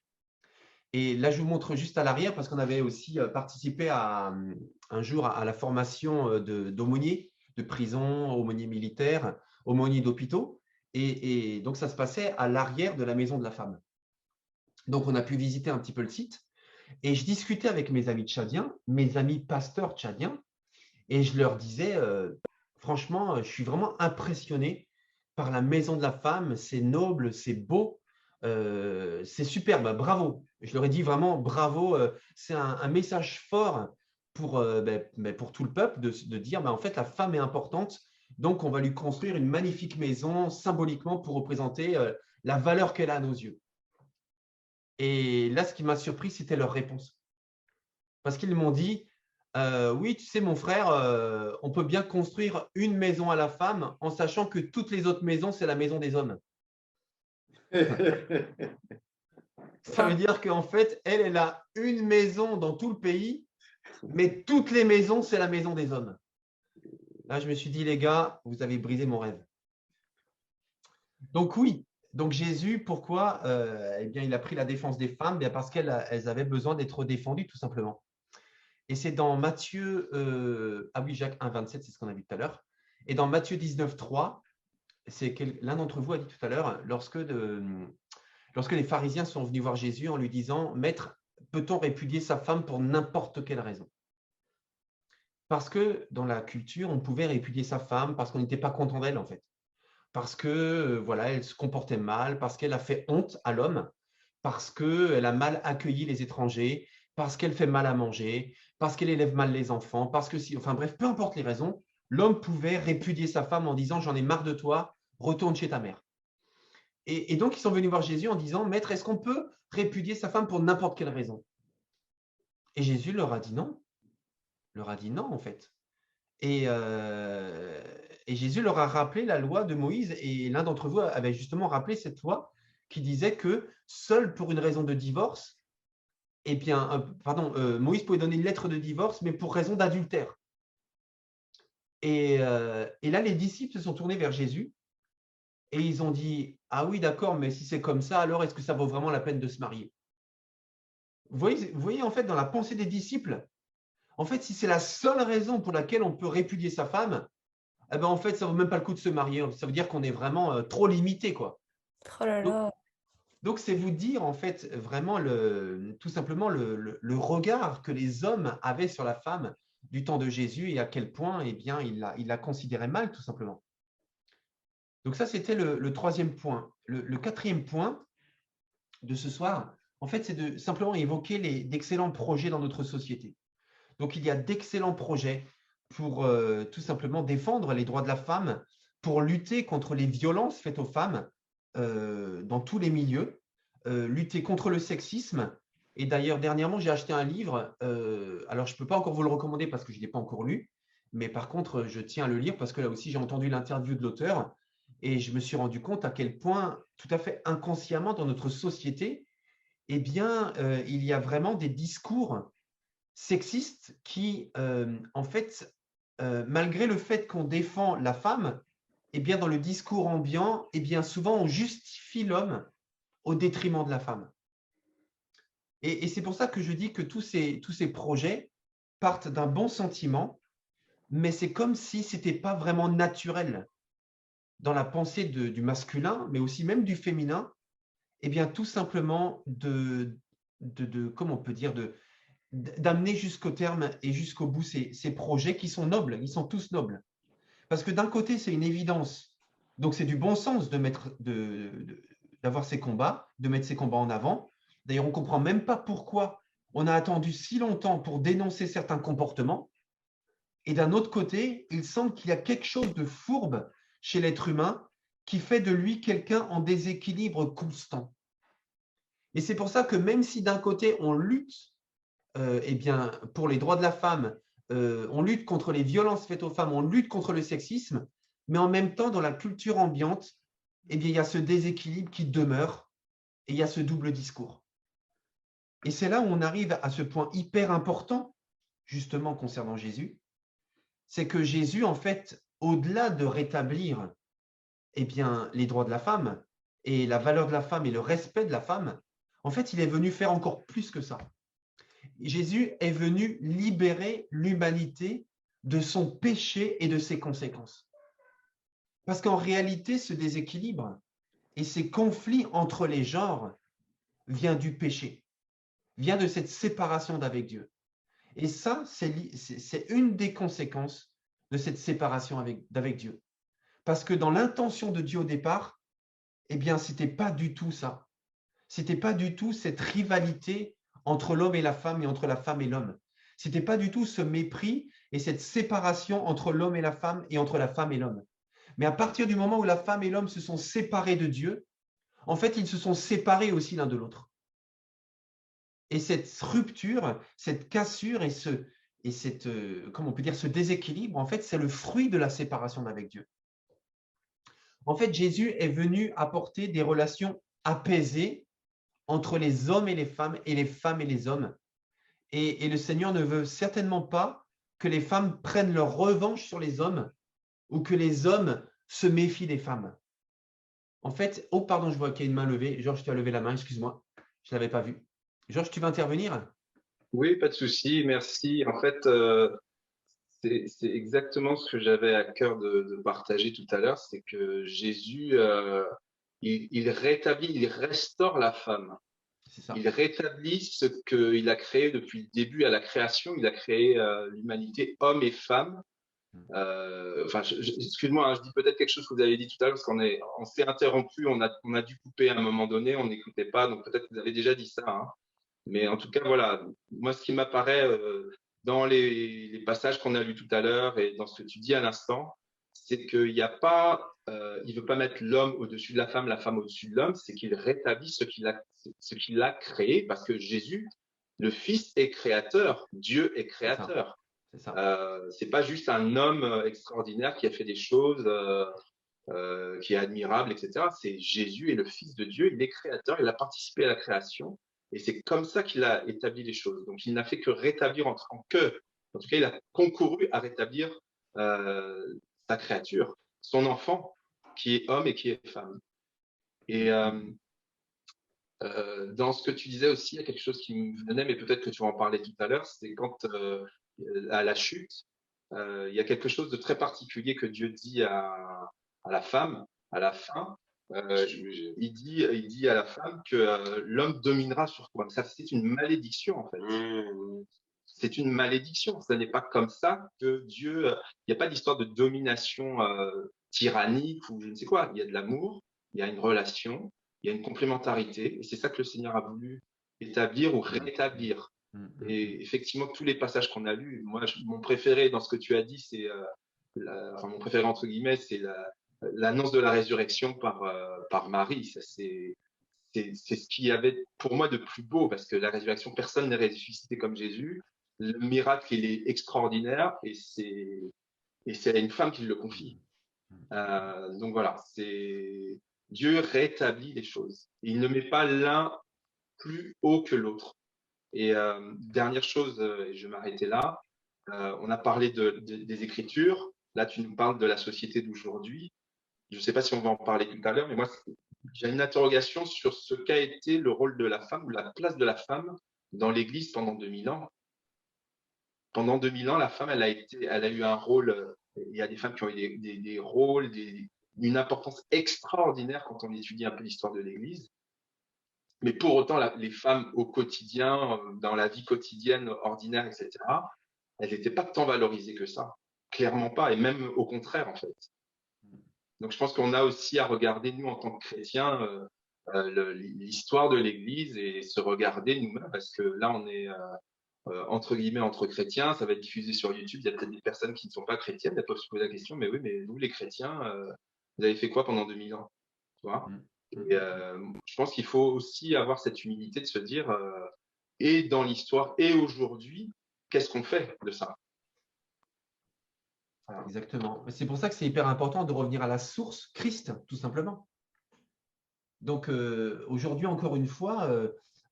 Et là, je vous montre juste à l'arrière parce qu'on avait aussi participé un jour à la formation d'aumôniers de prison, aumôniers militaires, aumôniers d'hôpitaux. Et donc, ça se passait à l'arrière de la maison de la femme. Donc, on a pu visiter un petit peu le site. Et je discutais avec mes amis tchadiens, mes amis pasteurs tchadiens, et je leur disais, franchement, je suis vraiment impressionné par la maison de la femme. C'est noble, c'est beau, c'est superbe, bravo. Je leur ai dit vraiment bravo. C'est un message fort pour tout le peuple de dire, en fait, la femme est importante. Donc, on va lui construire une magnifique maison symboliquement pour représenter la valeur qu'elle a à nos yeux. Et là, ce qui m'a surpris, c'était leur réponse. Parce qu'ils m'ont dit, oui, tu sais, mon frère, on peut bien construire une maison à la femme en sachant que toutes les autres maisons, c'est la maison des hommes. Ça veut dire qu'en fait, elle a une maison dans tout le pays, mais toutes les maisons, c'est la maison des hommes. Là, je me suis dit, les gars, vous avez brisé mon rêve. Donc oui, donc Jésus, pourquoi eh bien, il a pris la défense des femmes? Bien parce qu'elles avaient besoin d'être défendues, tout simplement. Et c'est dans Matthieu, Jacques 1, 27, c'est ce qu'on a vu tout à l'heure. Et dans Matthieu 19, 3, c'est l'un d'entre vous a dit tout à l'heure, lorsque les pharisiens sont venus voir Jésus en lui disant, Maître, peut-on répudier sa femme pour n'importe quelle raison? Parce que dans la culture, on pouvait répudier sa femme parce qu'on n'était pas content d'elle, en fait. Parce que voilà, elle se comportait mal, parce qu'elle a fait honte à l'homme, parce qu'elle a mal accueilli les étrangers, parce qu'elle fait mal à manger, parce qu'elle élève mal les enfants, parce que si, enfin bref, peu importe les raisons, l'homme pouvait répudier sa femme en disant « j'en ai marre de toi, retourne chez ta mère ». Et donc, ils sont venus voir Jésus en disant « Maître, est-ce qu'on peut répudier sa femme pour n'importe quelle raison ?» Et Jésus leur a dit non. Leur a dit non, en fait. Et Jésus leur a rappelé la loi de Moïse, et l'un d'entre vous avait justement rappelé cette loi qui disait que seul pour une raison de divorce, eh bien, Moïse pouvait donner une lettre de divorce, mais pour raison d'adultère. Et là, les disciples se sont tournés vers Jésus et ils ont dit « Ah oui, d'accord, mais si c'est comme ça, alors est-ce que ça vaut vraiment la peine de se marier ?» Vous voyez, en fait, dans la pensée des disciples, en fait, si c'est la seule raison pour laquelle on peut répudier sa femme, eh ben, en fait, ça ne vaut même pas le coup de se marier. Ça veut dire qu'on est vraiment trop limité, quoi. Oh là là. Donc, c'est vous dire, en fait, vraiment, tout simplement, le regard que les hommes avaient sur la femme du temps de Jésus et à quel point, eh bien, il la considérait mal, tout simplement. Donc, ça, c'était le troisième point. Le quatrième point de ce soir, en fait, c'est de simplement évoquer d'excellents projets dans notre société. Donc, il y a d'excellents projets pour tout simplement défendre les droits de la femme, pour lutter contre les violences faites aux femmes dans tous les milieux, lutter contre le sexisme. Et d'ailleurs, dernièrement, j'ai acheté un livre. Alors, je ne peux pas encore vous le recommander parce que je ne l'ai pas encore lu, mais par contre, je tiens à le lire parce que là aussi, j'ai entendu l'interview de l'auteur et je me suis rendu compte à quel point, tout à fait inconsciemment dans notre société, eh bien, il y a vraiment des discours sexistes qui, en fait, malgré le fait qu'on défend la femme, eh bien, dans le discours ambiant, eh bien, souvent, on justifie l'homme au détriment de la femme. Et c'est pour ça que je dis que tous ces projets partent d'un bon sentiment, mais c'est comme si ce n'était pas vraiment naturel dans la pensée du masculin, mais aussi même du féminin, eh bien, tout simplement comment on peut dire, d'amener jusqu'au terme et jusqu'au bout ces projets qui sont nobles, ils sont tous nobles. Parce que d'un côté, c'est une évidence, donc c'est du bon sens d'avoir ces combats, de mettre ces combats en avant. D'ailleurs, on ne comprend même pas pourquoi on a attendu si longtemps pour dénoncer certains comportements. Et d'un autre côté, il semble qu'il y a quelque chose de fourbe chez l'être humain qui fait de lui quelqu'un en déséquilibre constant. Et c'est pour ça que même si d'un côté, on lutte eh bien, pour les droits de la femme, on lutte contre les violences faites aux femmes, on lutte contre le sexisme, mais en même temps, dans la culture ambiante, eh bien, il y a ce déséquilibre qui demeure et il y a ce double discours. Et c'est là où on arrive à ce point hyper important, justement, concernant Jésus, c'est que Jésus, en fait, au-delà de rétablir eh bien, les droits de la femme et la valeur de la femme et le respect de la femme, En fait, il est venu faire encore plus que ça. Jésus est venu libérer l'humanité de son péché et de ses conséquences. Parce qu'en réalité, ce déséquilibre et ces conflits entre les genres vient du péché, vient de cette séparation d'avec Dieu. Et ça, c'est une des conséquences de cette séparation d'avec Dieu. Parce que dans l'intention de Dieu au départ, eh bien, ce n'était pas du tout ça. Ce n'était pas du tout cette rivalité entre l'homme et la femme et entre la femme et l'homme. Ce n'était pas du tout ce mépris et cette séparation entre l'homme et la femme et entre la femme et l'homme. Mais à partir du moment où la femme et l'homme se sont séparés de Dieu, en fait, ils se sont séparés aussi l'un de l'autre. Et cette rupture, cette cassure et comment on peut dire, ce déséquilibre, en fait, c'est le fruit de la séparation d'avec Dieu. En fait, Jésus est venu apporter des relations apaisées entre les hommes et les femmes et les hommes. Et le Seigneur ne veut certainement pas que les femmes prennent leur revanche sur les hommes ou que les hommes se méfient des femmes. En fait, oh pardon, je vois qu'il y a une main levée. Georges, tu as levé la main, excuse-moi, je ne l'avais pas vu. Georges, tu veux intervenir? Oui, pas de souci, merci. En fait, c'est exactement ce que j'avais à cœur de partager tout à l'heure, c'est que Jésus, il rétablit, il restaure la femme. Il rétablit ce qu'il a créé depuis le début à la création. Il a créé l'humanité, homme et femme. Excuse-moi, hein, je dis peut-être quelque chose que vous avez dit tout à l'heure parce qu'on s'est interrompu, on a dû couper à un moment donné, on n'écoutait pas, donc peut-être que vous avez déjà dit ça. Hein. Mais en tout cas, voilà, moi, ce qui m'apparaît dans les passages qu'on a lus tout à l'heure et dans ce que tu dis à l'instant, c'est qu'il n'y a pas, il veut pas mettre l'homme au-dessus de la femme au-dessus de l'homme, c'est qu'il rétablit ce qu'il a créé, parce que Jésus, le Fils, est créateur, Dieu est créateur. C'est pas juste un homme extraordinaire qui a fait des choses, qui est admirable, etc. C'est Jésus est le Fils de Dieu, il est créateur, il a participé à la création. Et c'est comme ça qu'il a établi les choses. Donc, il n'a fait que rétablir en tout cas, il a concouru à rétablir sa créature, son enfant, qui est homme et qui est femme. Et dans ce que tu disais aussi, il y a quelque chose qui me venait, mais peut-être que tu vas en parler tout à l'heure, c'est quand à la chute, il y a quelque chose de très particulier que Dieu dit à la femme, à la fin. Il dit à la femme que l'homme dominera sur toi. Ça, c'est une malédiction, en fait. C'est une malédiction. Ce n'est pas comme ça que Dieu... Il n'y a pas d'histoire de domination tyrannique ou je ne sais quoi. Il y a de l'amour, il y a une relation, il y a une complémentarité. Et c'est ça que le Seigneur a voulu établir ou rétablir. Et effectivement, tous les passages qu'on a lus, moi, mon préféré dans ce que tu as dit, c'est... mon préféré, entre guillemets, c'est l'annonce de la résurrection par Marie. C'est ce qu'il y avait pour moi de plus beau, parce que la résurrection, personne n'est ressuscité comme Jésus. Le miracle, il est extraordinaire et c'est une femme qui le confie. Donc voilà, Dieu rétablit les choses. Il ne met pas l'un plus haut que l'autre. Et dernière chose, et je vais m'arrêter là, on a parlé des Écritures. Là, tu nous parles de la société d'aujourd'hui. Je ne sais pas si on va en parler tout à l'heure, mais moi, j'ai une interrogation sur ce qu'a été le rôle de la femme ou la place de la femme dans l'Église pendant 2000 ans. Pendant 2000 ans, la femme, elle a eu un rôle. Il y a des femmes qui ont eu des rôles, une importance extraordinaire quand on étudie un peu l'histoire de l'Église. Mais pour autant, les femmes au quotidien, dans la vie quotidienne ordinaire, etc., elles n'étaient pas tant valorisées que ça. Clairement pas, et même au contraire, en fait. Donc, je pense qu'on a aussi à regarder, nous, en tant que chrétiens, l'histoire de l'Église et se regarder nous-mêmes, parce que là, on est, entre guillemets, entre chrétiens, ça va être diffusé sur YouTube, il y a peut-être des personnes qui ne sont pas chrétiennes, elles peuvent se poser la question, mais oui, mais vous, les chrétiens, vous avez fait quoi pendant 2000 ans, tu vois? Et je pense qu'il faut aussi avoir cette humilité de se dire, et dans l'histoire, et aujourd'hui, qu'est-ce qu'on fait de ça? Exactement. C'est pour ça que c'est hyper important de revenir à la source, Christ, tout simplement. Donc, aujourd'hui, encore une fois,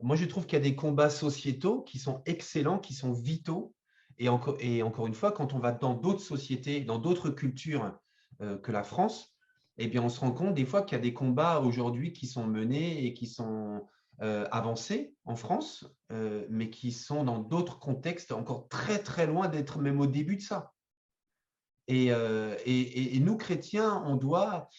moi, je trouve qu'il y a des combats sociétaux qui sont excellents, qui sont vitaux. Et encore une fois, quand on va dans d'autres sociétés, dans d'autres cultures que la France, eh bien, on se rend compte des fois qu'il y a des combats aujourd'hui qui sont menés et qui sont avancées en France, mais qui sont dans d'autres contextes encore très, très loin d'être même au début de ça. Et nous, chrétiens, on doit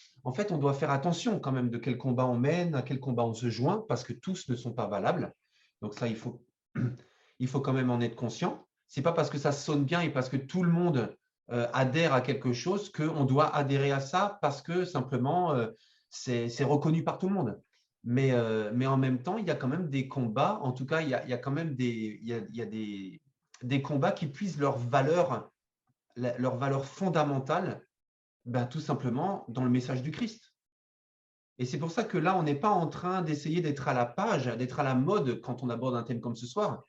faire attention quand même de quel combat on mène, à quel combat on se joint, parce que tous ne sont pas valables. Donc ça, il faut quand même en être conscient. Ce n'est pas parce que ça sonne bien et parce que tout le monde adhère à quelque chose qu'on doit adhérer à ça parce que simplement c'est reconnu par tout le monde. Mais en même temps, il y a quand même des combats, en tout cas, il y a quand même des combats qui puisent leur valeur fondamentale, tout simplement dans le message du Christ. Et c'est pour ça que là, on n'est pas en train d'essayer d'être à la page, d'être à la mode quand on aborde un thème comme ce soir.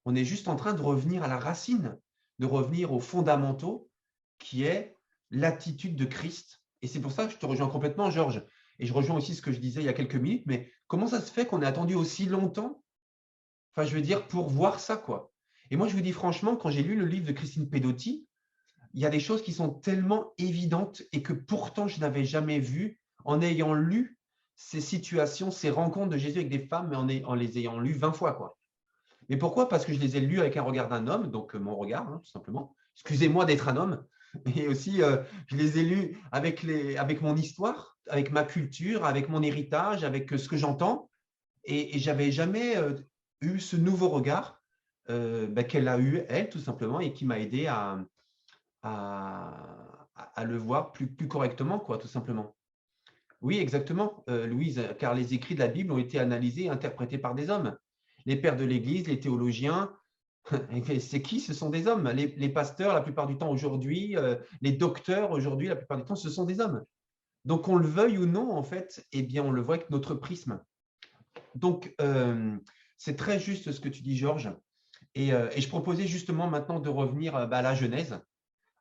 On est juste en train de revenir à la racine, de revenir aux fondamentaux, qui est l'attitude de Christ. Et c'est pour ça que je te rejoins complètement, Georges. Et je rejoins aussi ce que je disais il y a quelques minutes, mais comment ça se fait qu'on ait attendu aussi longtemps, enfin, je veux dire, pour voir ça, quoi. Et moi, je vous dis franchement, quand j'ai lu le livre de Christine Pedotti, il y a des choses qui sont tellement évidentes et que pourtant je n'avais jamais vues en ayant lu ces situations, ces rencontres de Jésus avec des femmes, mais en les ayant lues 20 fois, quoi. Mais pourquoi? Parce que je les ai lues avec un regard d'un homme, donc mon regard, tout simplement. Excusez-moi d'être un homme. Et aussi, je les ai lues avec mon histoire, avec ma culture, avec mon héritage, avec ce que j'entends. Et je n'avais jamais eu ce nouveau regard qu'elle a eu, elle, tout simplement, et qui m'a aidé à le voir plus correctement, quoi, tout simplement. Oui, exactement, Louise, car les écrits de la Bible ont été analysés et interprétés par des hommes. Les pères de l'Église, les théologiens, c'est qui? Ce sont des hommes. Les pasteurs, la plupart du temps aujourd'hui, les docteurs aujourd'hui, la plupart du temps, ce sont des hommes. Donc, qu'on le veuille ou non, en fait, eh bien, on le voit avec notre prisme. Donc, c'est très juste ce que tu dis, Georges. Et je proposais justement maintenant de revenir à la Genèse.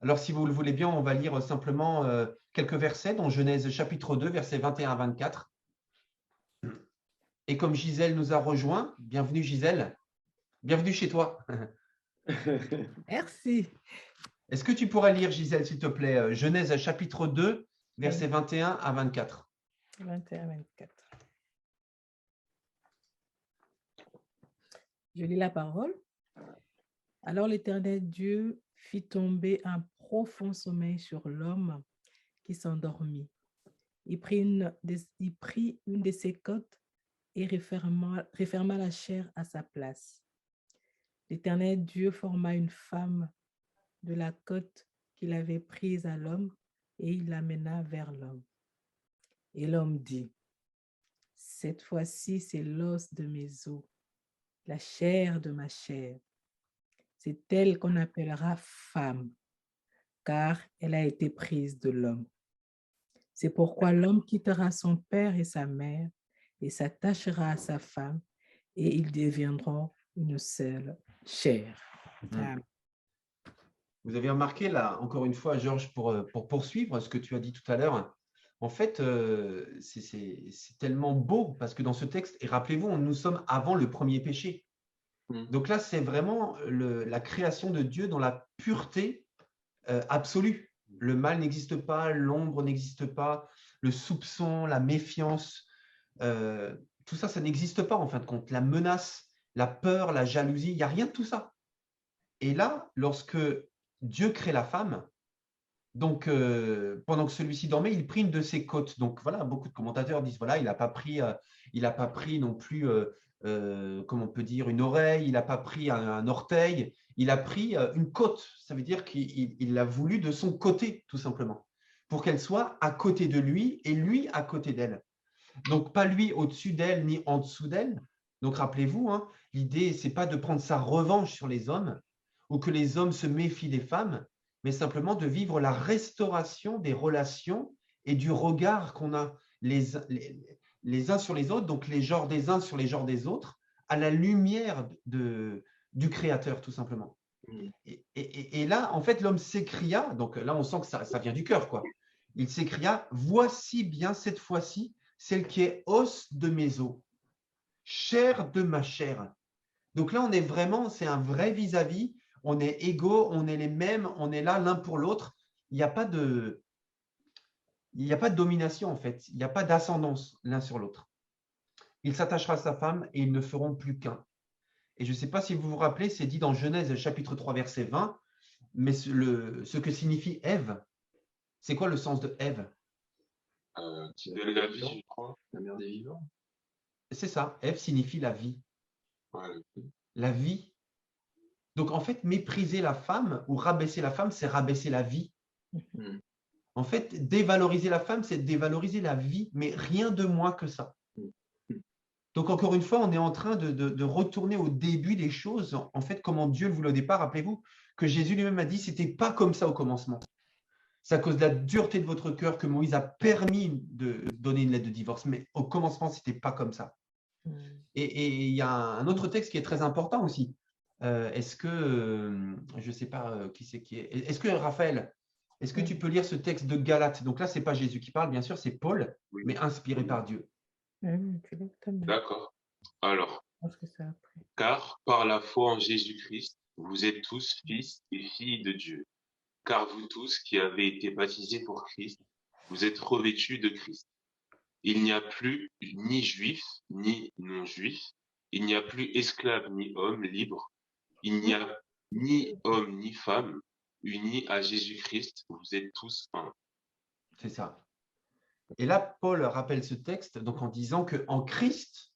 Alors, si vous le voulez bien, on va lire simplement quelques versets dans Genèse chapitre 2, versets 21 à 24. Et comme Gisèle nous a rejoints, bienvenue Gisèle, bienvenue chez toi. Merci. Est-ce que tu pourrais lire, Gisèle, s'il te plaît, Genèse chapitre 2, versets 21 à 24. 21 à 24. Je lis la parole. Alors l'Éternel Dieu fit tomber un profond sommeil sur l'homme qui s'endormit. Il prit une de ses côtes et referma la chair à sa place. L'Éternel Dieu forma une femme de la côte qu'il avait prise à l'homme et il l'amena vers l'homme. Et l'homme dit, « Cette fois-ci, c'est l'os de mes os, la chair de ma chair. C'est elle qu'on appellera femme, car elle a été prise de l'homme. C'est pourquoi l'homme quittera son père et sa mère et s'attachera à sa femme, et ils deviendront une seule chair. » Amen. Vous avez remarqué là, encore une fois, Georges, pour poursuivre ce que tu as dit tout à l'heure, en fait, c'est tellement beau parce que dans ce texte, et rappelez-vous, nous sommes avant le premier péché. Donc là, c'est vraiment la création de Dieu dans la pureté absolue. Le mal n'existe pas, l'ombre n'existe pas, le soupçon, la méfiance, tout ça, ça n'existe pas en fin de compte. La menace, la peur, la jalousie, il n'y a rien de tout ça. Et là, lorsque Dieu crée la femme, donc pendant que celui-ci dormait, il prit une de ses côtes. Donc voilà, beaucoup de commentateurs disent voilà, il n'a pas pris non plus, comment on peut dire, une oreille, il n'a pas pris un orteil, il a pris une côte. Ça veut dire qu'il l'a voulu de son côté, tout simplement, pour qu'elle soit à côté de lui et lui à côté d'elle. Donc pas lui au-dessus d'elle ni en dessous d'elle. Donc rappelez-vous, l'idée, c'est pas de prendre sa revanche sur les hommes ou que les hommes se méfient des femmes, mais simplement de vivre la restauration des relations et du regard qu'on a les uns sur les autres, donc les genres des uns sur les genres des autres, à la lumière du Créateur, tout simplement. Et là, en fait, l'homme s'écria, donc là, on sent que ça vient du cœur, quoi. Il s'écria, « Voici bien cette fois-ci celle qui est os de mes os, chair de ma chair. » Donc là, on est vraiment, c'est un vrai vis-à-vis, on est égaux, on est les mêmes, on est là l'un pour l'autre. Il n'y a pas de domination, en fait. Il n'y a pas d'ascendance l'un sur l'autre. il s'attachera à sa femme et ils ne feront plus qu'un. Et je ne sais pas si vous vous rappelez, c'est dit dans Genèse chapitre 3, verset 20, mais ce que signifie Ève, c'est quoi le sens de Ève? Qui donne la vie, je crois. La mère des vivants. C'est ça, Ève signifie la vie. Ouais. La vie. Donc en fait, mépriser la femme ou rabaisser la femme, c'est rabaisser la vie. Mm. En fait, dévaloriser la femme, c'est dévaloriser la vie, mais rien de moins que ça. Donc encore une fois, on est en train de retourner au début des choses, en fait, comment Dieu le voulait au départ. Rappelez-vous que Jésus lui-même a dit, c'était pas comme ça au commencement. C'est à cause de la dureté de votre cœur que Moïse a permis de donner une lettre de divorce, mais au commencement, c'était pas comme ça. Et il y a un autre texte qui est très important aussi. Est-ce que, je ne sais pas qui c'est qui est, est-ce que Raphaël, est-ce que tu peux lire ce texte de Galates? Donc là, ce n'est pas Jésus qui parle, bien sûr, c'est Paul, Oui. mais inspiré par Dieu. D'accord. Alors, car par la foi en Jésus-Christ, vous êtes tous fils et filles de Dieu. Car vous tous qui avez été baptisés pour Christ, vous êtes revêtus de Christ. Il n'y a plus ni juif ni non-juif, il n'y a plus esclave ni homme libre, il n'y a ni homme ni femme, unis à Jésus-Christ, vous êtes tous un. C'est ça. Et là, Paul rappelle ce texte donc en disant qu'en Christ,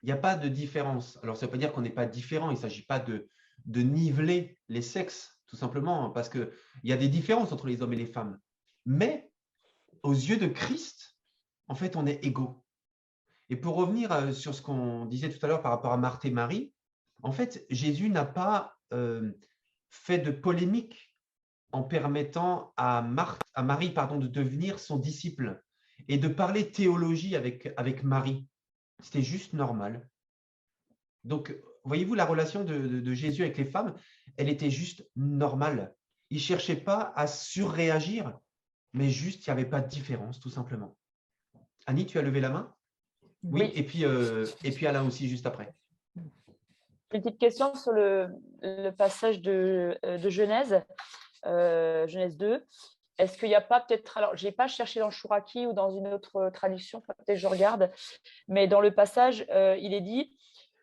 il n'y a pas de différence. Alors, ça ne veut pas dire qu'on n'est pas différent, il ne s'agit pas de niveler les sexes, tout simplement, parce qu'il y a des différences entre les hommes et les femmes. Mais aux yeux de Christ, en fait, on est égaux. Et pour revenir sur ce qu'on disait tout à l'heure par rapport à Marthe et Marie, en fait, Jésus n'a pas fait de polémique en permettant à Marie de devenir son disciple et de parler théologie avec Marie. C'était juste normal. Donc, voyez-vous, la relation de Jésus avec les femmes, elle était juste normale. Il ne cherchait pas à surréagir, mais juste, il n'y avait pas de différence, tout simplement. Annie, tu as levé la main? Oui. Et puis Alain aussi, juste après. Une petite question sur le passage de Genèse, Genèse 2. Est-ce qu'il n'y a pas peut-être, alors je n'ai pas cherché dans le Chouraki ou dans une autre traduction, peut-être que je regarde, mais dans le passage, il est dit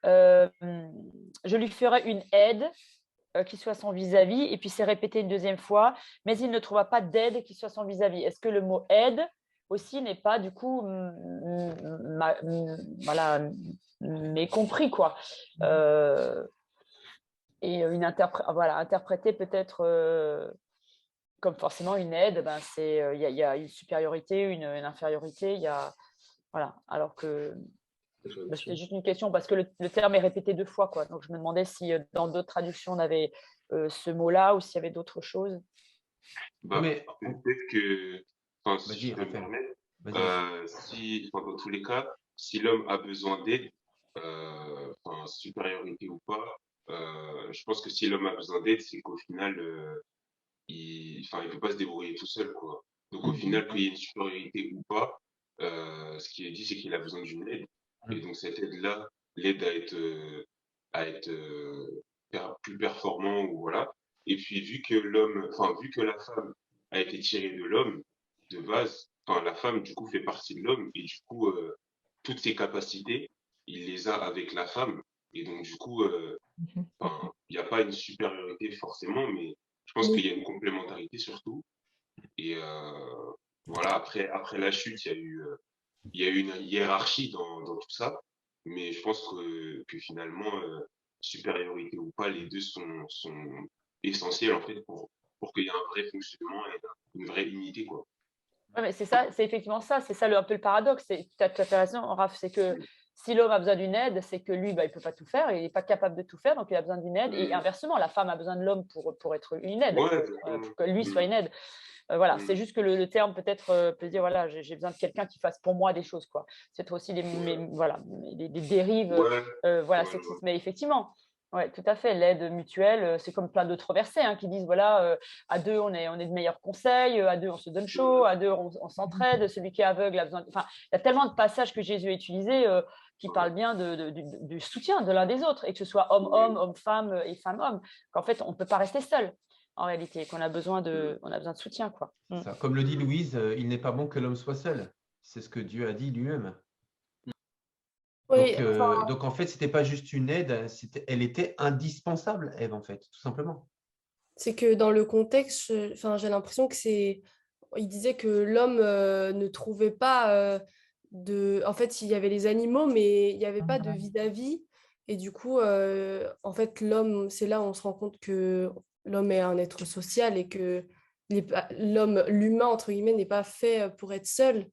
je lui ferai une aide qui soit son vis-à-vis, et puis c'est répété une deuxième fois, mais il ne trouvera pas d'aide qui soit son vis-à-vis. Est-ce que le mot aide aussi n'est pas du coup mécompris, quoi, et interpréter peut-être comme forcément une aide, il y a une supériorité, une infériorité, voilà, alors que c'était juste une question parce que le terme est répété deux fois, quoi. Donc je me demandais si dans d'autres traductions on avait ce mot-là ou s'il y avait d'autres choses. Peut-être que, si je peux me permettre, dans tous les cas, si l'homme a besoin d'aide, supériorité ou pas, je pense que si l'homme a besoin d'aide, c'est qu'au final, il ne peut pas se débrouiller tout seul, quoi. Donc au final, qu'il y ait une supériorité ou pas, ce qui est dit, c'est qu'il a besoin d'une aide. Et donc cette aide-là, l'aide à être plus performant, ou voilà. Et puis vu que la femme a été tirée de l'homme de base, la femme du coup fait partie de l'homme, et du coup toutes ses capacités, il les a avec la femme. Et donc du coup, il n'y a pas une supériorité forcément, mais je pense qu'il y a une complémentarité surtout. Et voilà, après la chute, il y a eu une hiérarchie dans tout ça, mais je pense que finalement, supériorité ou pas, les deux sont essentiels en fait pour qu'il y ait un vrai fonctionnement et une vraie unité, quoi. Ouais, mais c'est ça, c'est effectivement ça, c'est ça un peu le paradoxe. Tu as tout à fait raison, Raph, c'est que si l'homme a besoin d'une aide, c'est que lui, il ne peut pas tout faire, il n'est pas capable de tout faire, donc il a besoin d'une aide. Et inversement, la femme a besoin de l'homme pour être une aide, pour que lui soit une aide. Voilà, c'est juste que le terme peut-être peut dire voilà, j'ai besoin de quelqu'un qui fasse pour moi des choses, quoi. C'est aussi des dérives, sexistes. Mais effectivement, ouais, tout à fait. L'aide mutuelle, c'est comme plein d'autres versets qui disent voilà, à deux on est de meilleurs conseils, à deux on se donne chaud, à deux on s'entraide. Celui qui est aveugle a besoin. Enfin, il y a tellement de passages que Jésus a utilisés qui parlent bien du soutien de l'un des autres, et que ce soit homme-homme, homme-femme et femme-homme. Qu'en fait, on ne peut pas rester seul. En réalité, qu'on a besoin de soutien, quoi. Ça, comme le dit Louise, il n'est pas bon que l'homme soit seul. C'est ce que Dieu a dit lui-même. Oui, Donc, en fait, ce n'était pas juste une aide, elle était indispensable, Ève, en fait, tout simplement. c'est que dans le contexte, j'ai l'impression que c'est. Il disait que l'homme ne trouvait pas de. En fait, il y avait les animaux, mais il n'y avait pas de vis-à-vis. Et du coup, en fait, l'homme, c'est là où on se rend compte que l'homme est un être social et que l'humain, entre guillemets, n'est pas fait pour être seul.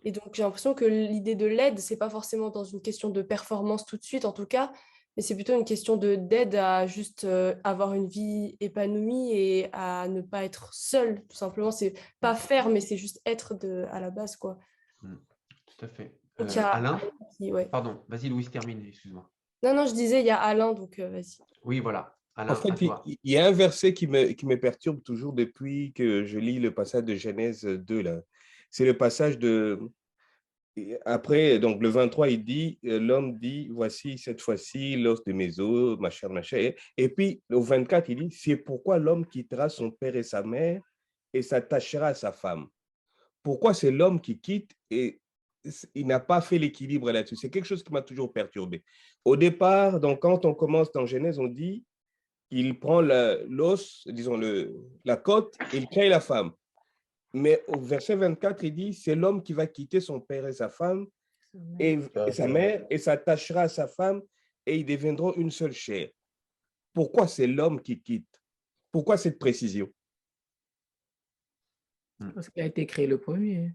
Et donc, j'ai l'impression que l'idée de l'aide, c'est pas forcément dans une question de performance tout de suite, en tout cas, mais c'est plutôt une question d'aide à juste avoir une vie épanouie et à ne pas être seul, tout simplement. C'est pas faire, mais c'est juste être à la base, quoi. Tout à fait. Donc, il y a Alain? ouais. Pardon, vas-y, Louise, termine, excuse-moi. Non, je disais, il y a Alain, donc vas-y. Oui, voilà. Alain, En fait, à toi. il y a un verset qui me perturbe toujours depuis que je lis le passage de Genèse 2, là. C'est le passage de... Après, donc le 23, il dit, l'homme dit, voici cette fois-ci l'os de mes os, ma chair, ma chair. Et puis, au 24, il dit, c'est pourquoi l'homme quittera son père et sa mère et s'attachera à sa femme. Pourquoi c'est l'homme qui quitte et il n'a pas fait l'équilibre là-dessus? C'est quelque chose qui m'a toujours perturbé. Au départ, donc, quand on commence dans Genèse, on dit qu'il prend l'os, disons la côte, et il crée la femme. Mais au verset 24, il dit, c'est l'homme qui va quitter son père et sa femme et sa mère et s'attachera à sa femme et ils deviendront une seule chair. Pourquoi c'est l'homme qui quitte? Pourquoi cette précision? Parce qu'il a été créé le premier.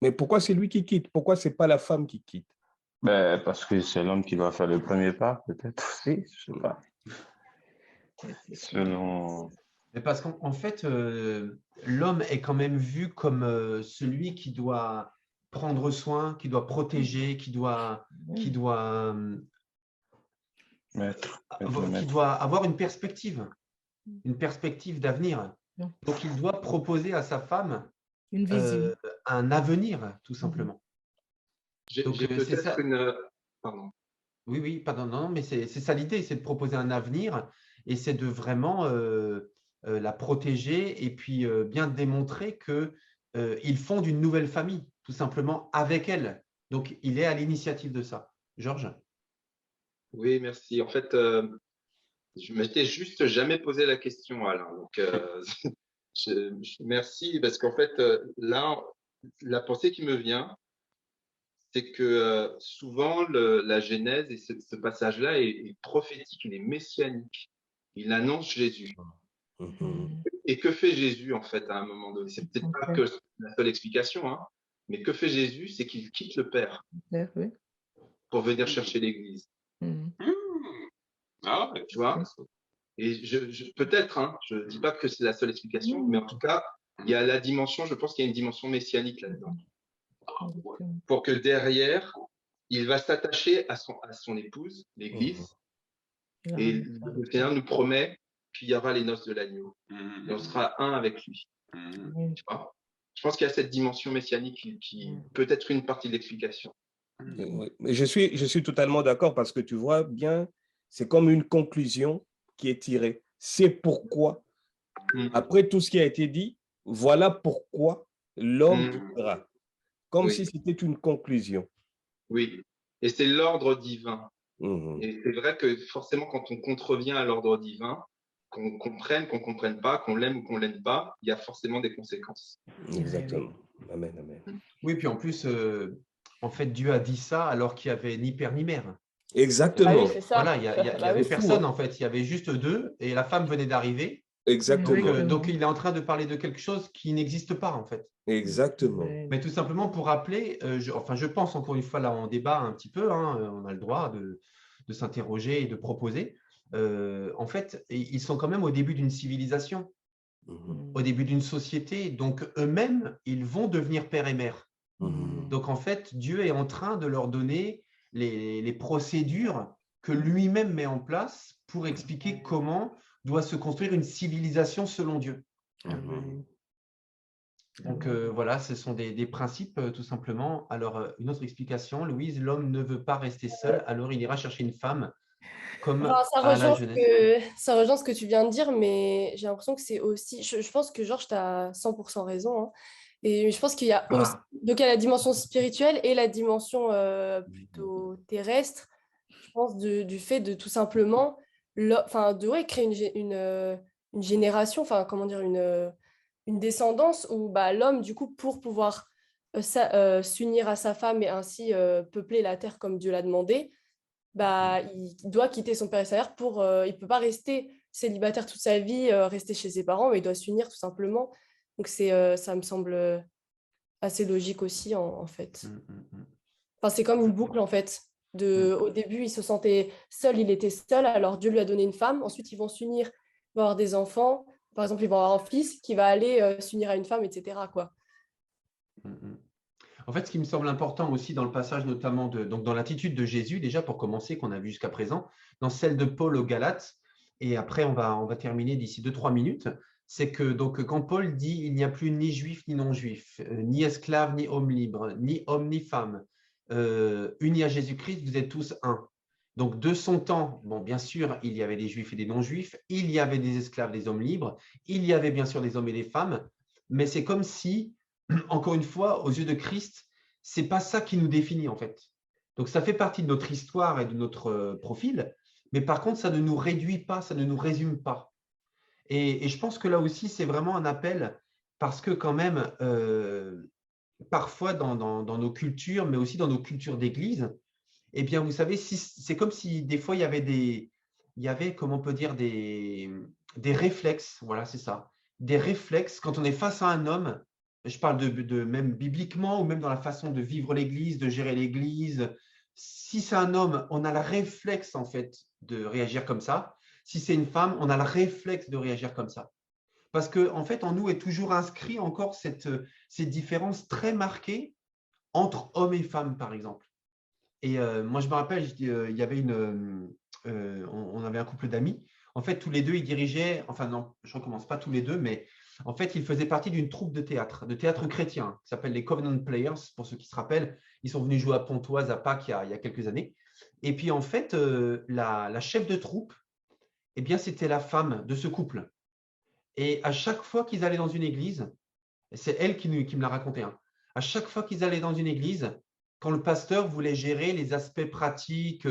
Mais pourquoi c'est lui qui quitte? Pourquoi c'est pas la femme qui quitte? Ben, parce que c'est l'homme qui va faire le premier pas, peut-être aussi, je sais pas. Selon... Mais parce qu'en fait, l'homme est quand même vu comme celui qui doit prendre soin, qui doit protéger, qui doit avoir une perspective d'avenir. Donc, il doit proposer à sa femme une vision, un avenir, tout simplement. J'ai peut-être ça. Pardon. Oui, pardon, non, mais c'est ça l'idée, c'est de proposer un avenir et c'est de vraiment la protéger et puis bien démontrer qu'ils fonde une nouvelle famille, tout simplement, avec elle. Donc, il est à l'initiative de ça. Georges? Oui, merci. En fait, je m'étais juste jamais posé la question, Alain. Donc, merci parce qu'en fait, là, la pensée qui me vient, c'est que souvent, la Genèse et ce passage-là est prophétique, il est messianique. Il annonce Jésus. Et que fait Jésus, en fait, à un moment donné? C'est peut-être pas que la seule explication, hein, mais que fait Jésus? C'est qu'il quitte le Père pour venir chercher l'Église. Ah, tu vois? Et peut-être, hein, je ne dis pas que c'est la seule explication, mais en tout cas, il y a la dimension, je pense qu'il y a une dimension messianique là-dedans. Pour que derrière, il va s'attacher à son épouse, l'Église, et le Seigneur nous promet qu'il y aura les noces de l'agneau. Et on sera un avec lui. Tu vois? Je pense qu'il y a cette dimension messianique qui peut être une partie de l'explication. Mais je suis totalement d'accord parce que tu vois bien, c'est comme une conclusion qui est tirée. C'est pourquoi, après tout ce qui a été dit, voilà pourquoi l'homme quittera. Comme si c'était une conclusion. Oui, et c'est l'ordre divin. Et c'est vrai que forcément, quand on contrevient à l'ordre divin, qu'on comprenne, qu'on ne comprenne pas, qu'on l'aime ou qu'on ne l'aime pas, il y a forcément des conséquences. Exactement. Amen, amen. Oui, puis en plus, en fait, Dieu a dit ça alors qu'il n'y avait ni père ni mère. Exactement. Ah oui, c'est ça. Voilà, il n'y avait personne, en fait. Il y avait juste deux et la femme venait d'arriver. Exactement. Donc, il est en train de parler de quelque chose qui n'existe pas, en fait. Exactement. Mais tout simplement pour rappeler, je pense encore une fois, là, on débat un petit peu, hein, on a le droit de s'interroger et de proposer. En fait, ils sont quand même au début d'une civilisation, au début d'une société. Donc, eux-mêmes, ils vont devenir père et mère. Donc, en fait, Dieu est en train de leur donner les procédures que lui-même met en place pour expliquer comment doit se construire une civilisation selon Dieu. Donc, voilà, ce sont des principes, tout simplement. Alors, une autre explication, Louise, l'homme ne veut pas rester seul, alors il ira chercher une femme, comme ça à la rejoint Genèse. ça rejoint ce que tu viens de dire, mais j'ai l'impression que c'est aussi... Je pense que Georges, tu as 100% raison, hein. Et je pense qu'il y a aussi, donc il y a la dimension spirituelle et la dimension plutôt terrestre, je pense, du fait de tout simplement créer une génération, enfin, comment dire, une descendance où bah, l'homme, du coup, pour pouvoir s'unir à sa femme et ainsi peupler la terre comme Dieu l'a demandé, bah, il doit quitter son père et sa mère il peut pas rester célibataire toute sa vie, rester chez ses parents, mais il doit s'unir tout simplement. Donc ça me semble assez logique aussi en fait. Enfin, c'est comme une boucle en fait. Au début, il se sentait seul, il était seul, alors Dieu lui a donné une femme. Ensuite, ils vont s'unir, ils vont avoir des enfants. Par exemple, ils vont avoir un fils qui va aller s'unir à une femme, etc. quoi. En fait, ce qui me semble important aussi dans le passage, notamment donc dans l'attitude de Jésus, déjà pour commencer, qu'on a vu jusqu'à présent, dans celle de Paul aux Galates, et après on va terminer d'ici 2-3 minutes, c'est que donc, quand Paul dit il n'y a plus ni juif ni non-juif, ni esclave ni homme libre, ni homme ni femme, unis à Jésus-Christ, vous êtes tous un. Donc de son temps, bon, bien sûr, il y avait des juifs et des non-juifs, il y avait des esclaves, des hommes libres, il y avait bien sûr des hommes et des femmes, mais c'est comme si, encore une fois, aux yeux de Christ, c'est pas ça qui nous définit en fait. Donc ça fait partie de notre histoire et de notre profil, mais par contre, ça ne nous réduit pas, ça ne nous résume pas. Et je pense que là aussi, c'est vraiment un appel parce que quand même, parfois dans nos cultures, mais aussi dans nos cultures d'église, eh bien, vous savez, c'est comme si des fois, il y avait, comment on peut dire, des réflexes, voilà, c'est ça, des réflexes quand on est face à un homme, je parle de même bibliquement ou même dans la façon de vivre l'église, de gérer l'église. Si c'est un homme, on a le réflexe en fait de réagir comme ça. Si c'est une femme, on a le réflexe de réagir comme ça. Parce qu'en fait, en nous est toujours inscrit encore ces différences très marquées entre hommes et femmes, par exemple. Et moi, je me rappelle, il y avait on avait un couple d'amis. En fait, tous les deux, ils dirigeaient, enfin non, je ne recommence pas tous les deux, mais en fait, ils faisaient partie d'une troupe de théâtre chrétien, qui s'appelle les Covenant Players, pour ceux qui se rappellent. Ils sont venus jouer à Pontoise, à Pâques, il y a quelques années. Et puis, en fait, la chef de troupe, eh bien, c'était la femme de ce couple. Et à chaque fois qu'ils allaient dans une église, c'est elle qui me l'a raconté, hein, à chaque fois qu'ils allaient dans une église, quand le pasteur voulait gérer les aspects pratiques,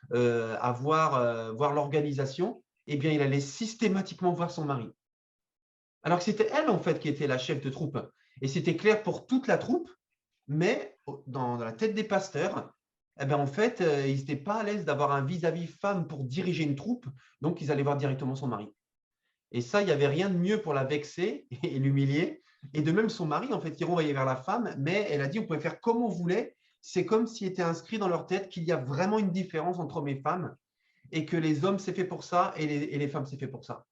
voir l'organisation, eh bien, il allait systématiquement voir son mari. Alors que c'était elle, en fait, qui était la chef de troupe. Et c'était clair pour toute la troupe, mais dans la tête des pasteurs, eh bien, en fait, ils n'étaient pas à l'aise d'avoir un vis-à-vis femme pour diriger une troupe, donc ils allaient voir directement son mari. Et ça, il n'y avait rien de mieux pour la vexer et l'humilier. Et de même, son mari, en fait, qui renvoyait vers la femme, mais elle a dit, on pouvait faire comme on voulait. C'est comme s'il était inscrit dans leur tête qu'il y a vraiment une différence entre hommes et femmes et que les hommes, c'est fait pour ça et les femmes, c'est fait pour ça.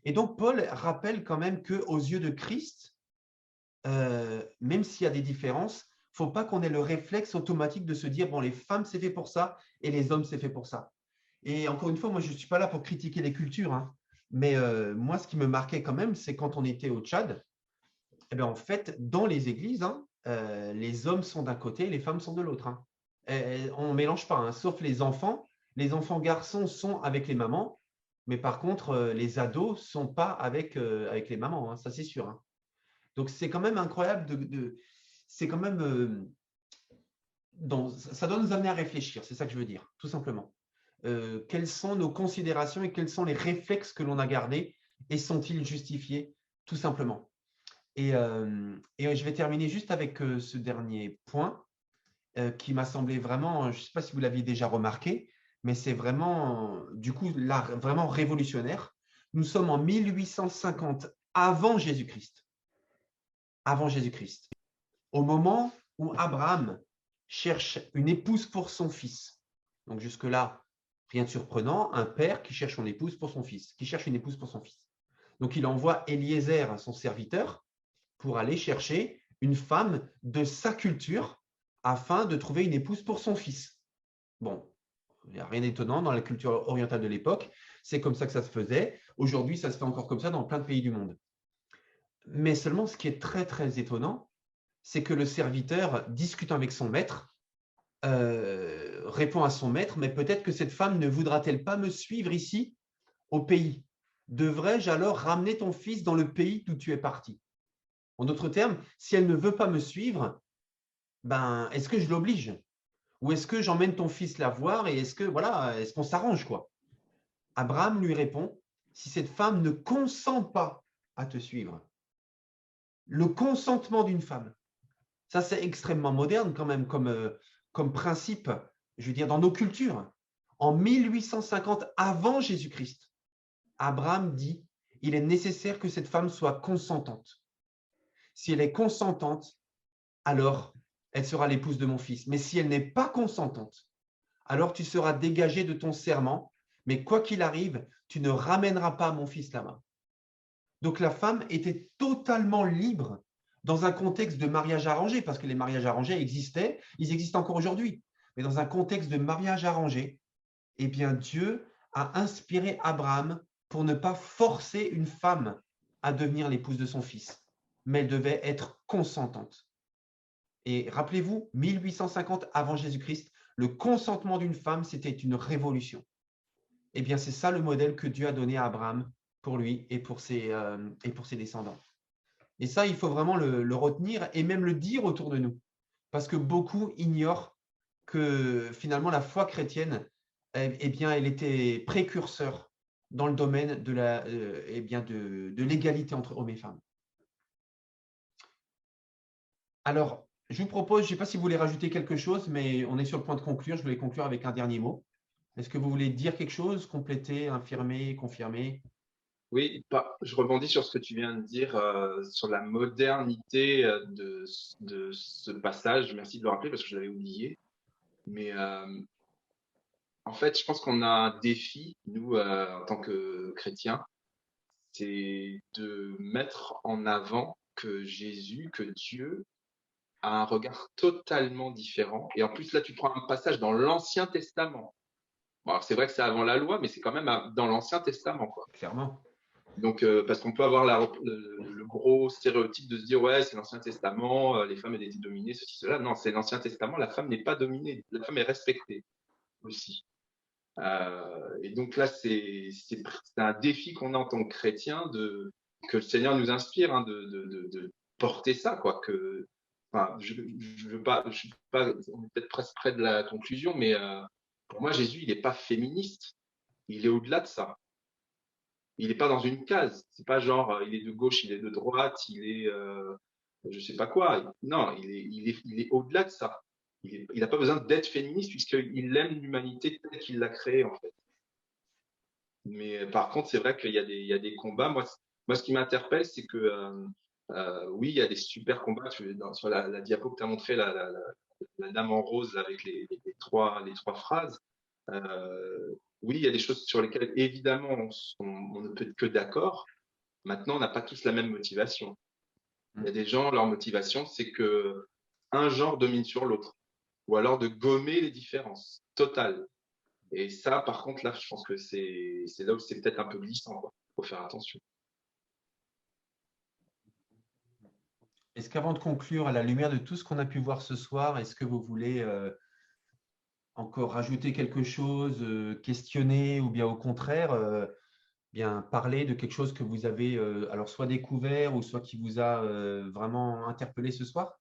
Et donc, Paul rappelle quand même qu'aux yeux de Christ, même s'il y a des différences, il ne faut pas qu'on ait le réflexe automatique de se dire, bon, les femmes, c'est fait pour ça et les hommes, c'est fait pour ça. Et encore une fois, moi, je ne suis pas là pour critiquer les cultures, hein, mais moi, ce qui me marquait quand même, c'est quand on était au Tchad, eh bien, en fait, dans les églises, hein, les hommes sont d'un côté et les femmes sont de l'autre. Hein. On ne mélange pas, hein, sauf les enfants. Les enfants garçons sont avec les mamans, mais par contre, les ados ne sont pas avec les mamans, hein, ça c'est sûr. Hein. Donc, c'est quand même incroyable. C'est quand même… ça doit nous amener à réfléchir, c'est ça que je veux dire, tout simplement. Quelles sont nos considérations et quels sont les réflexes que l'on a gardés et sont-ils justifiés, tout simplement. Et je vais terminer juste avec ce dernier point qui m'a semblé vraiment, je ne sais pas si vous l'aviez déjà remarqué, mais c'est vraiment, du coup, là, vraiment révolutionnaire. Nous sommes en 1850 avant Jésus-Christ. Avant Jésus-Christ. Au moment où Abraham cherche une épouse pour son fils. Donc jusque-là, rien de surprenant, un père qui cherche une épouse pour son fils, qui cherche une épouse pour son fils. Donc il envoie Éliézer, son serviteur, pour aller chercher une femme de sa culture afin de trouver une épouse pour son fils. Bon, il n'y a rien d'étonnant dans la culture orientale de l'époque, c'est comme ça que ça se faisait. Aujourd'hui, ça se fait encore comme ça dans plein de pays du monde. Mais seulement, ce qui est très, très étonnant, c'est que le serviteur, discutant avec son maître, répond à son maître, mais peut-être que cette femme ne voudra-t-elle pas me suivre ici au pays? Devrais-je alors ramener ton fils dans le pays d'où tu es parti? En d'autres termes, si elle ne veut pas me suivre, ben, est-ce que je l'oblige? Ou est-ce que j'emmène ton fils la voir et est-ce qu'on s'arrange, quoi? Abraham lui répond, si cette femme ne consent pas à te suivre, le consentement d'une femme, ça c'est extrêmement moderne quand même comme principe, je veux dire, dans nos cultures. En 1850, avant Jésus-Christ, Abraham dit, il est nécessaire que cette femme soit consentante. Si elle est consentante, alors elle sera l'épouse de mon fils. Mais si elle n'est pas consentante, alors tu seras dégagé de ton serment, mais quoi qu'il arrive, tu ne ramèneras pas mon fils là-bas. Donc la femme était totalement libre dans un contexte de mariage arrangé, parce que les mariages arrangés existaient, ils existent encore aujourd'hui. Mais dans un contexte de mariage arrangé, eh bien Dieu a inspiré Abraham pour ne pas forcer une femme à devenir l'épouse de son fils, mais elle devait être consentante. Et rappelez-vous, 1850 avant Jésus-Christ, le consentement d'une femme, c'était une révolution. Eh bien, c'est ça le modèle que Dieu a donné à Abraham pour lui et pour ses descendants. Et ça, il faut vraiment le retenir et même le dire autour de nous, parce que beaucoup ignorent que finalement la foi chrétienne, eh bien, elle était précurseur dans le domaine de l'égalité entre hommes et femmes. Alors, je vous propose, je ne sais pas si vous voulez rajouter quelque chose, mais on est sur le point de conclure. Je voulais conclure avec un dernier mot. Est-ce que vous voulez dire quelque chose, compléter, infirmer, confirmer? Oui, je rebondis sur ce que tu viens de dire, sur la modernité de ce passage. Merci de le rappeler parce que je l'avais oublié. Mais en fait, je pense qu'on a un défi, nous, en tant que chrétiens, c'est de mettre en avant que Jésus, que Dieu a un regard totalement différent. Et en plus, là, tu prends un passage dans l'Ancien Testament. Bon, alors c'est vrai que c'est avant la loi, mais c'est quand même dans l'Ancien Testament, quoi. Clairement. Donc, parce qu'on peut avoir le gros stéréotype de se dire, ouais, c'est l'Ancien Testament, les femmes étaient dominées, ceci, cela. Non, c'est l'Ancien Testament, la femme n'est pas dominée, la femme est respectée aussi. Et donc là, c'est un défi qu'on a en tant que chrétien que le Seigneur nous inspire, hein, de porter ça, quoi. Enfin, je veux pas, je suis pas, on est peut-être presque près de la conclusion, mais pour moi, Jésus, il n'est pas féministe, il est au-delà de ça. Il n'est pas dans une case. C'est pas genre, il est de gauche, il est de droite, il est, je sais pas quoi. Non, il est au-delà de ça. Il n'a pas besoin d'être féministe puisqu'il aime l'humanité telle qu'il l'a créée, en fait. Mais par contre, c'est vrai qu'il y a des combats. Moi, ce qui m'interpelle, c'est que, oui, il y a des super combats. Sur la diapo que tu as montré, la dame en rose avec les trois phrases. Oui, il y a des choses sur lesquelles, évidemment, on ne peut être que d'accord. Maintenant, on n'a pas tous la même motivation. Il y a des gens, leur motivation, c'est que un genre domine sur l'autre, ou alors de gommer les différences totales. Et ça, par contre, là, je pense que c'est là où c'est peut-être un peu glissant, quoi. Il faut faire attention. Est-ce qu'avant de conclure, à la lumière de tout ce qu'on a pu voir ce soir, est-ce que vous voulez encore rajouter quelque chose, questionner, ou bien au contraire, bien parler de quelque chose que vous avez alors soit découvert ou soit qui vous a vraiment interpellé ce soir?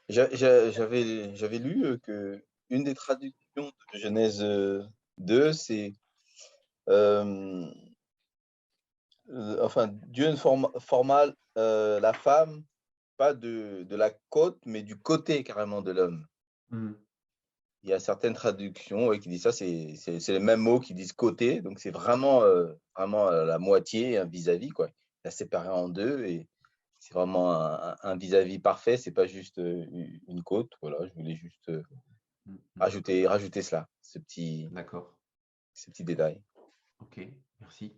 J'avais lu que une des traductions de Genèse 2, c'est enfin, Dieu forma la femme, pas de la côte, mais du côté carrément de l'homme. Il y a certaines traductions qui disent ça, c'est les mêmes mots qui disent côté, donc c'est vraiment, vraiment la moitié, un vis-à-vis, quoi. Il a séparé en deux et c'est vraiment un vis-à-vis parfait, c'est pas juste une côte. Voilà, je voulais juste rajouter cela, ce petit détail. Ok, merci.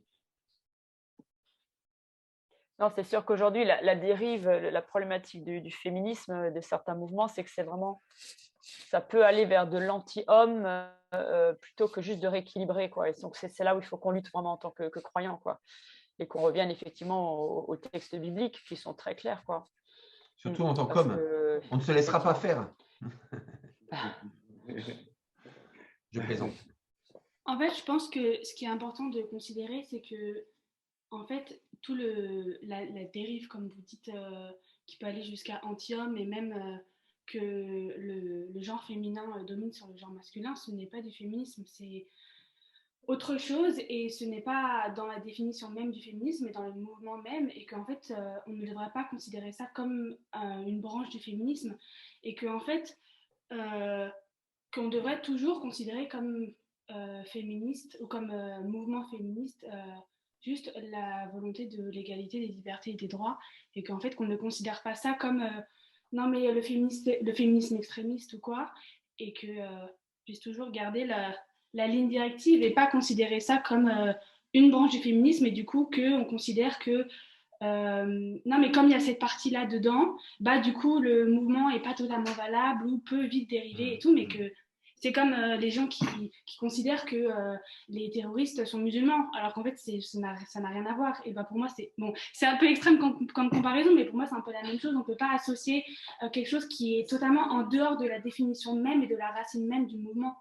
Non, c'est sûr qu'aujourd'hui, la dérive, la problématique du féminisme, de certains mouvements, c'est que c'est vraiment, ça peut aller vers de l'anti-homme plutôt que juste de rééquilibrer, quoi. Et donc, c'est là où il faut qu'on lutte vraiment en tant que croyant, quoi. Et qu'on revienne effectivement aux textes bibliques qui sont très clairs, quoi. Surtout en tant qu'homme. On ne se laissera pas faire. Je plaisante. En fait, je pense que ce qui est important de considérer, c'est que en fait, la dérive, comme vous dites, qui peut aller jusqu'à anti-homme et même que le genre féminin domine sur le genre masculin, ce n'est pas du féminisme, c'est autre chose et ce n'est pas dans la définition même du féminisme, mais dans le mouvement même et qu'en fait, on ne devrait pas considérer ça comme une branche du féminisme et qu'en fait, qu'on devrait toujours considérer comme féministe ou comme mouvement féministe juste la volonté de l'égalité, des libertés et des droits et qu'en fait qu'on ne considère pas ça comme non mais le féminisme extrémiste ou quoi et que puisse toujours garder la ligne directive et pas considérer ça comme une branche du féminisme et du coup qu'on considère que non mais comme il y a cette partie là dedans, bah du coup le mouvement est pas totalement valable ou peut vite dériver et tout, mais que c'est comme les gens qui considèrent que les terroristes sont musulmans, alors qu'en fait ça n'a rien à voir. Et bah pour moi c'est un peu extrême comme comparaison, mais pour moi c'est un peu la même chose. On ne peut pas associer quelque chose qui est totalement en dehors de la définition même et de la racine même du mouvement.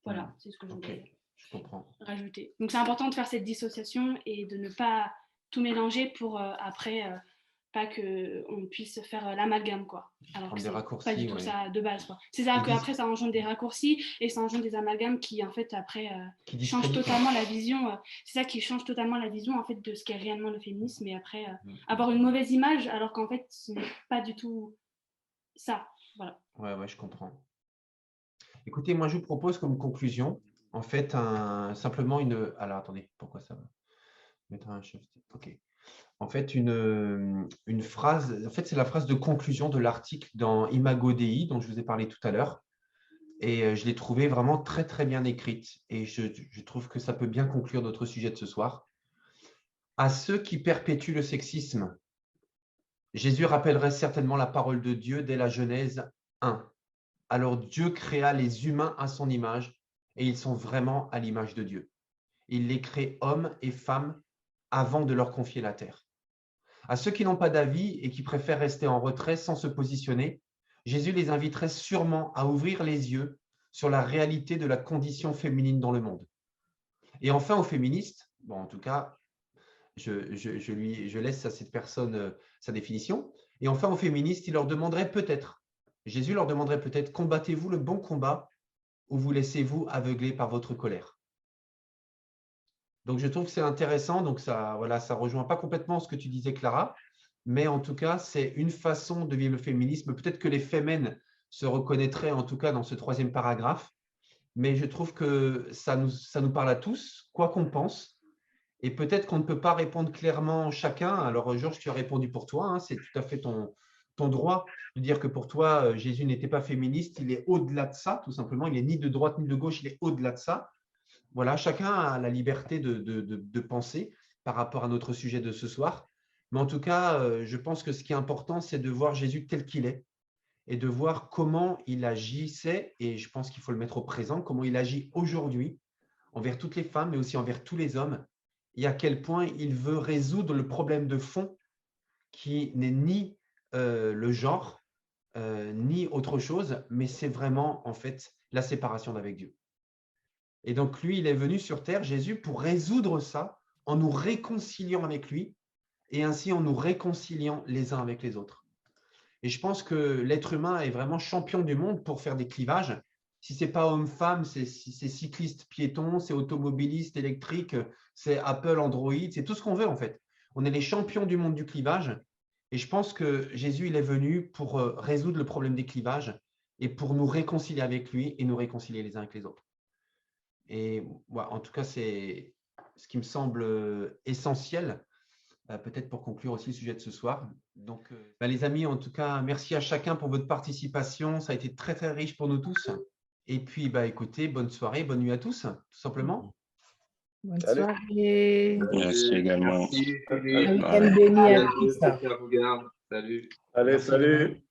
Voilà, c'est ce que je voulais rajouter. Donc c'est important de faire cette dissociation et de ne pas tout mélanger pour après pas qu'on puisse faire l'amalgame, quoi. Alors que c'est pas du tout ça de base, quoi. C'est ça qu'après ça engendre des raccourcis et ça engendre des amalgames qui en fait après changent totalement la vision. C'est ça qui change totalement la vision en fait de ce qu'est réellement le féminisme et après avoir une mauvaise image alors qu'en fait ce n'est pas du tout ça. Voilà. Ouais, je comprends. Écoutez, moi je vous propose comme conclusion, en fait, simplement une. Alors attendez, pourquoi ça va mettre un chef. Ok. En fait, une phrase, en fait, c'est la phrase de conclusion de l'article dans Imago Dei, dont je vous ai parlé tout à l'heure. Et je l'ai trouvée vraiment très, très bien écrite. Et je trouve que ça peut bien conclure notre sujet de ce soir. À ceux qui perpétuent le sexisme, Jésus rappellerait certainement la parole de Dieu dès la Genèse 1. Alors Dieu créa les humains à son image et ils sont vraiment à l'image de Dieu. Il les crée hommes et femmes avant de leur confier la terre. À ceux qui n'ont pas d'avis et qui préfèrent rester en retrait sans se positionner, Jésus les inviterait sûrement à ouvrir les yeux sur la réalité de la condition féminine dans le monde. Et enfin, aux féministes, bon, en tout cas, je laisse à cette personne sa définition. Et enfin, aux féministes, Jésus leur demanderait peut-être, combattez-vous le bon combat ou vous laissez-vous aveugler par votre colère? Donc, je trouve que c'est intéressant. Donc, ça rejoint pas complètement ce que tu disais, Clara, mais en tout cas, c'est une façon de vivre le féminisme. Peut-être que les fémènes se reconnaîtraient en tout cas dans ce 3e paragraphe, mais je trouve que ça nous parle à tous, quoi qu'on pense. Et peut-être qu'on ne peut pas répondre clairement chacun. Alors, Georges, tu as répondu pour toi. Hein, c'est tout à fait ton droit de dire que pour toi, Jésus n'était pas féministe. Il est au-delà de ça, tout simplement. Il n'est ni de droite ni de gauche. Il est au-delà de ça. Voilà, chacun a la liberté de penser par rapport à notre sujet de ce soir. Mais en tout cas, je pense que ce qui est important, c'est de voir Jésus tel qu'il est et de voir comment il agissait, et je pense qu'il faut le mettre au présent, comment il agit aujourd'hui envers toutes les femmes, mais aussi envers tous les hommes, et à quel point il veut résoudre le problème de fond qui n'est ni le genre, ni autre chose, mais c'est vraiment en fait la séparation d'avec Dieu. Et donc lui, il est venu sur terre, Jésus, pour résoudre ça en nous réconciliant avec lui et ainsi en nous réconciliant les uns avec les autres. Et je pense que l'être humain est vraiment champion du monde pour faire des clivages. Si ce n'est pas homme-femme, c'est cycliste piéton, c'est automobiliste électrique, c'est Apple, Android, c'est tout ce qu'on veut en fait. On est les champions du monde du clivage. Et je pense que Jésus, il est venu pour résoudre le problème des clivages et pour nous réconcilier avec lui et nous réconcilier les uns avec les autres. Et voilà, en tout cas, c'est ce qui me semble essentiel, peut-être pour conclure aussi le sujet de ce soir. Donc, les amis, en tout cas, merci à chacun pour votre participation. Ça a été très, très riche pour nous tous. Et puis, écoutez, bonne soirée, bonne nuit à tous, tout simplement. Bonne soirée. Merci également. Merci. Un week-end béni à tous. Salut. Allez, salut.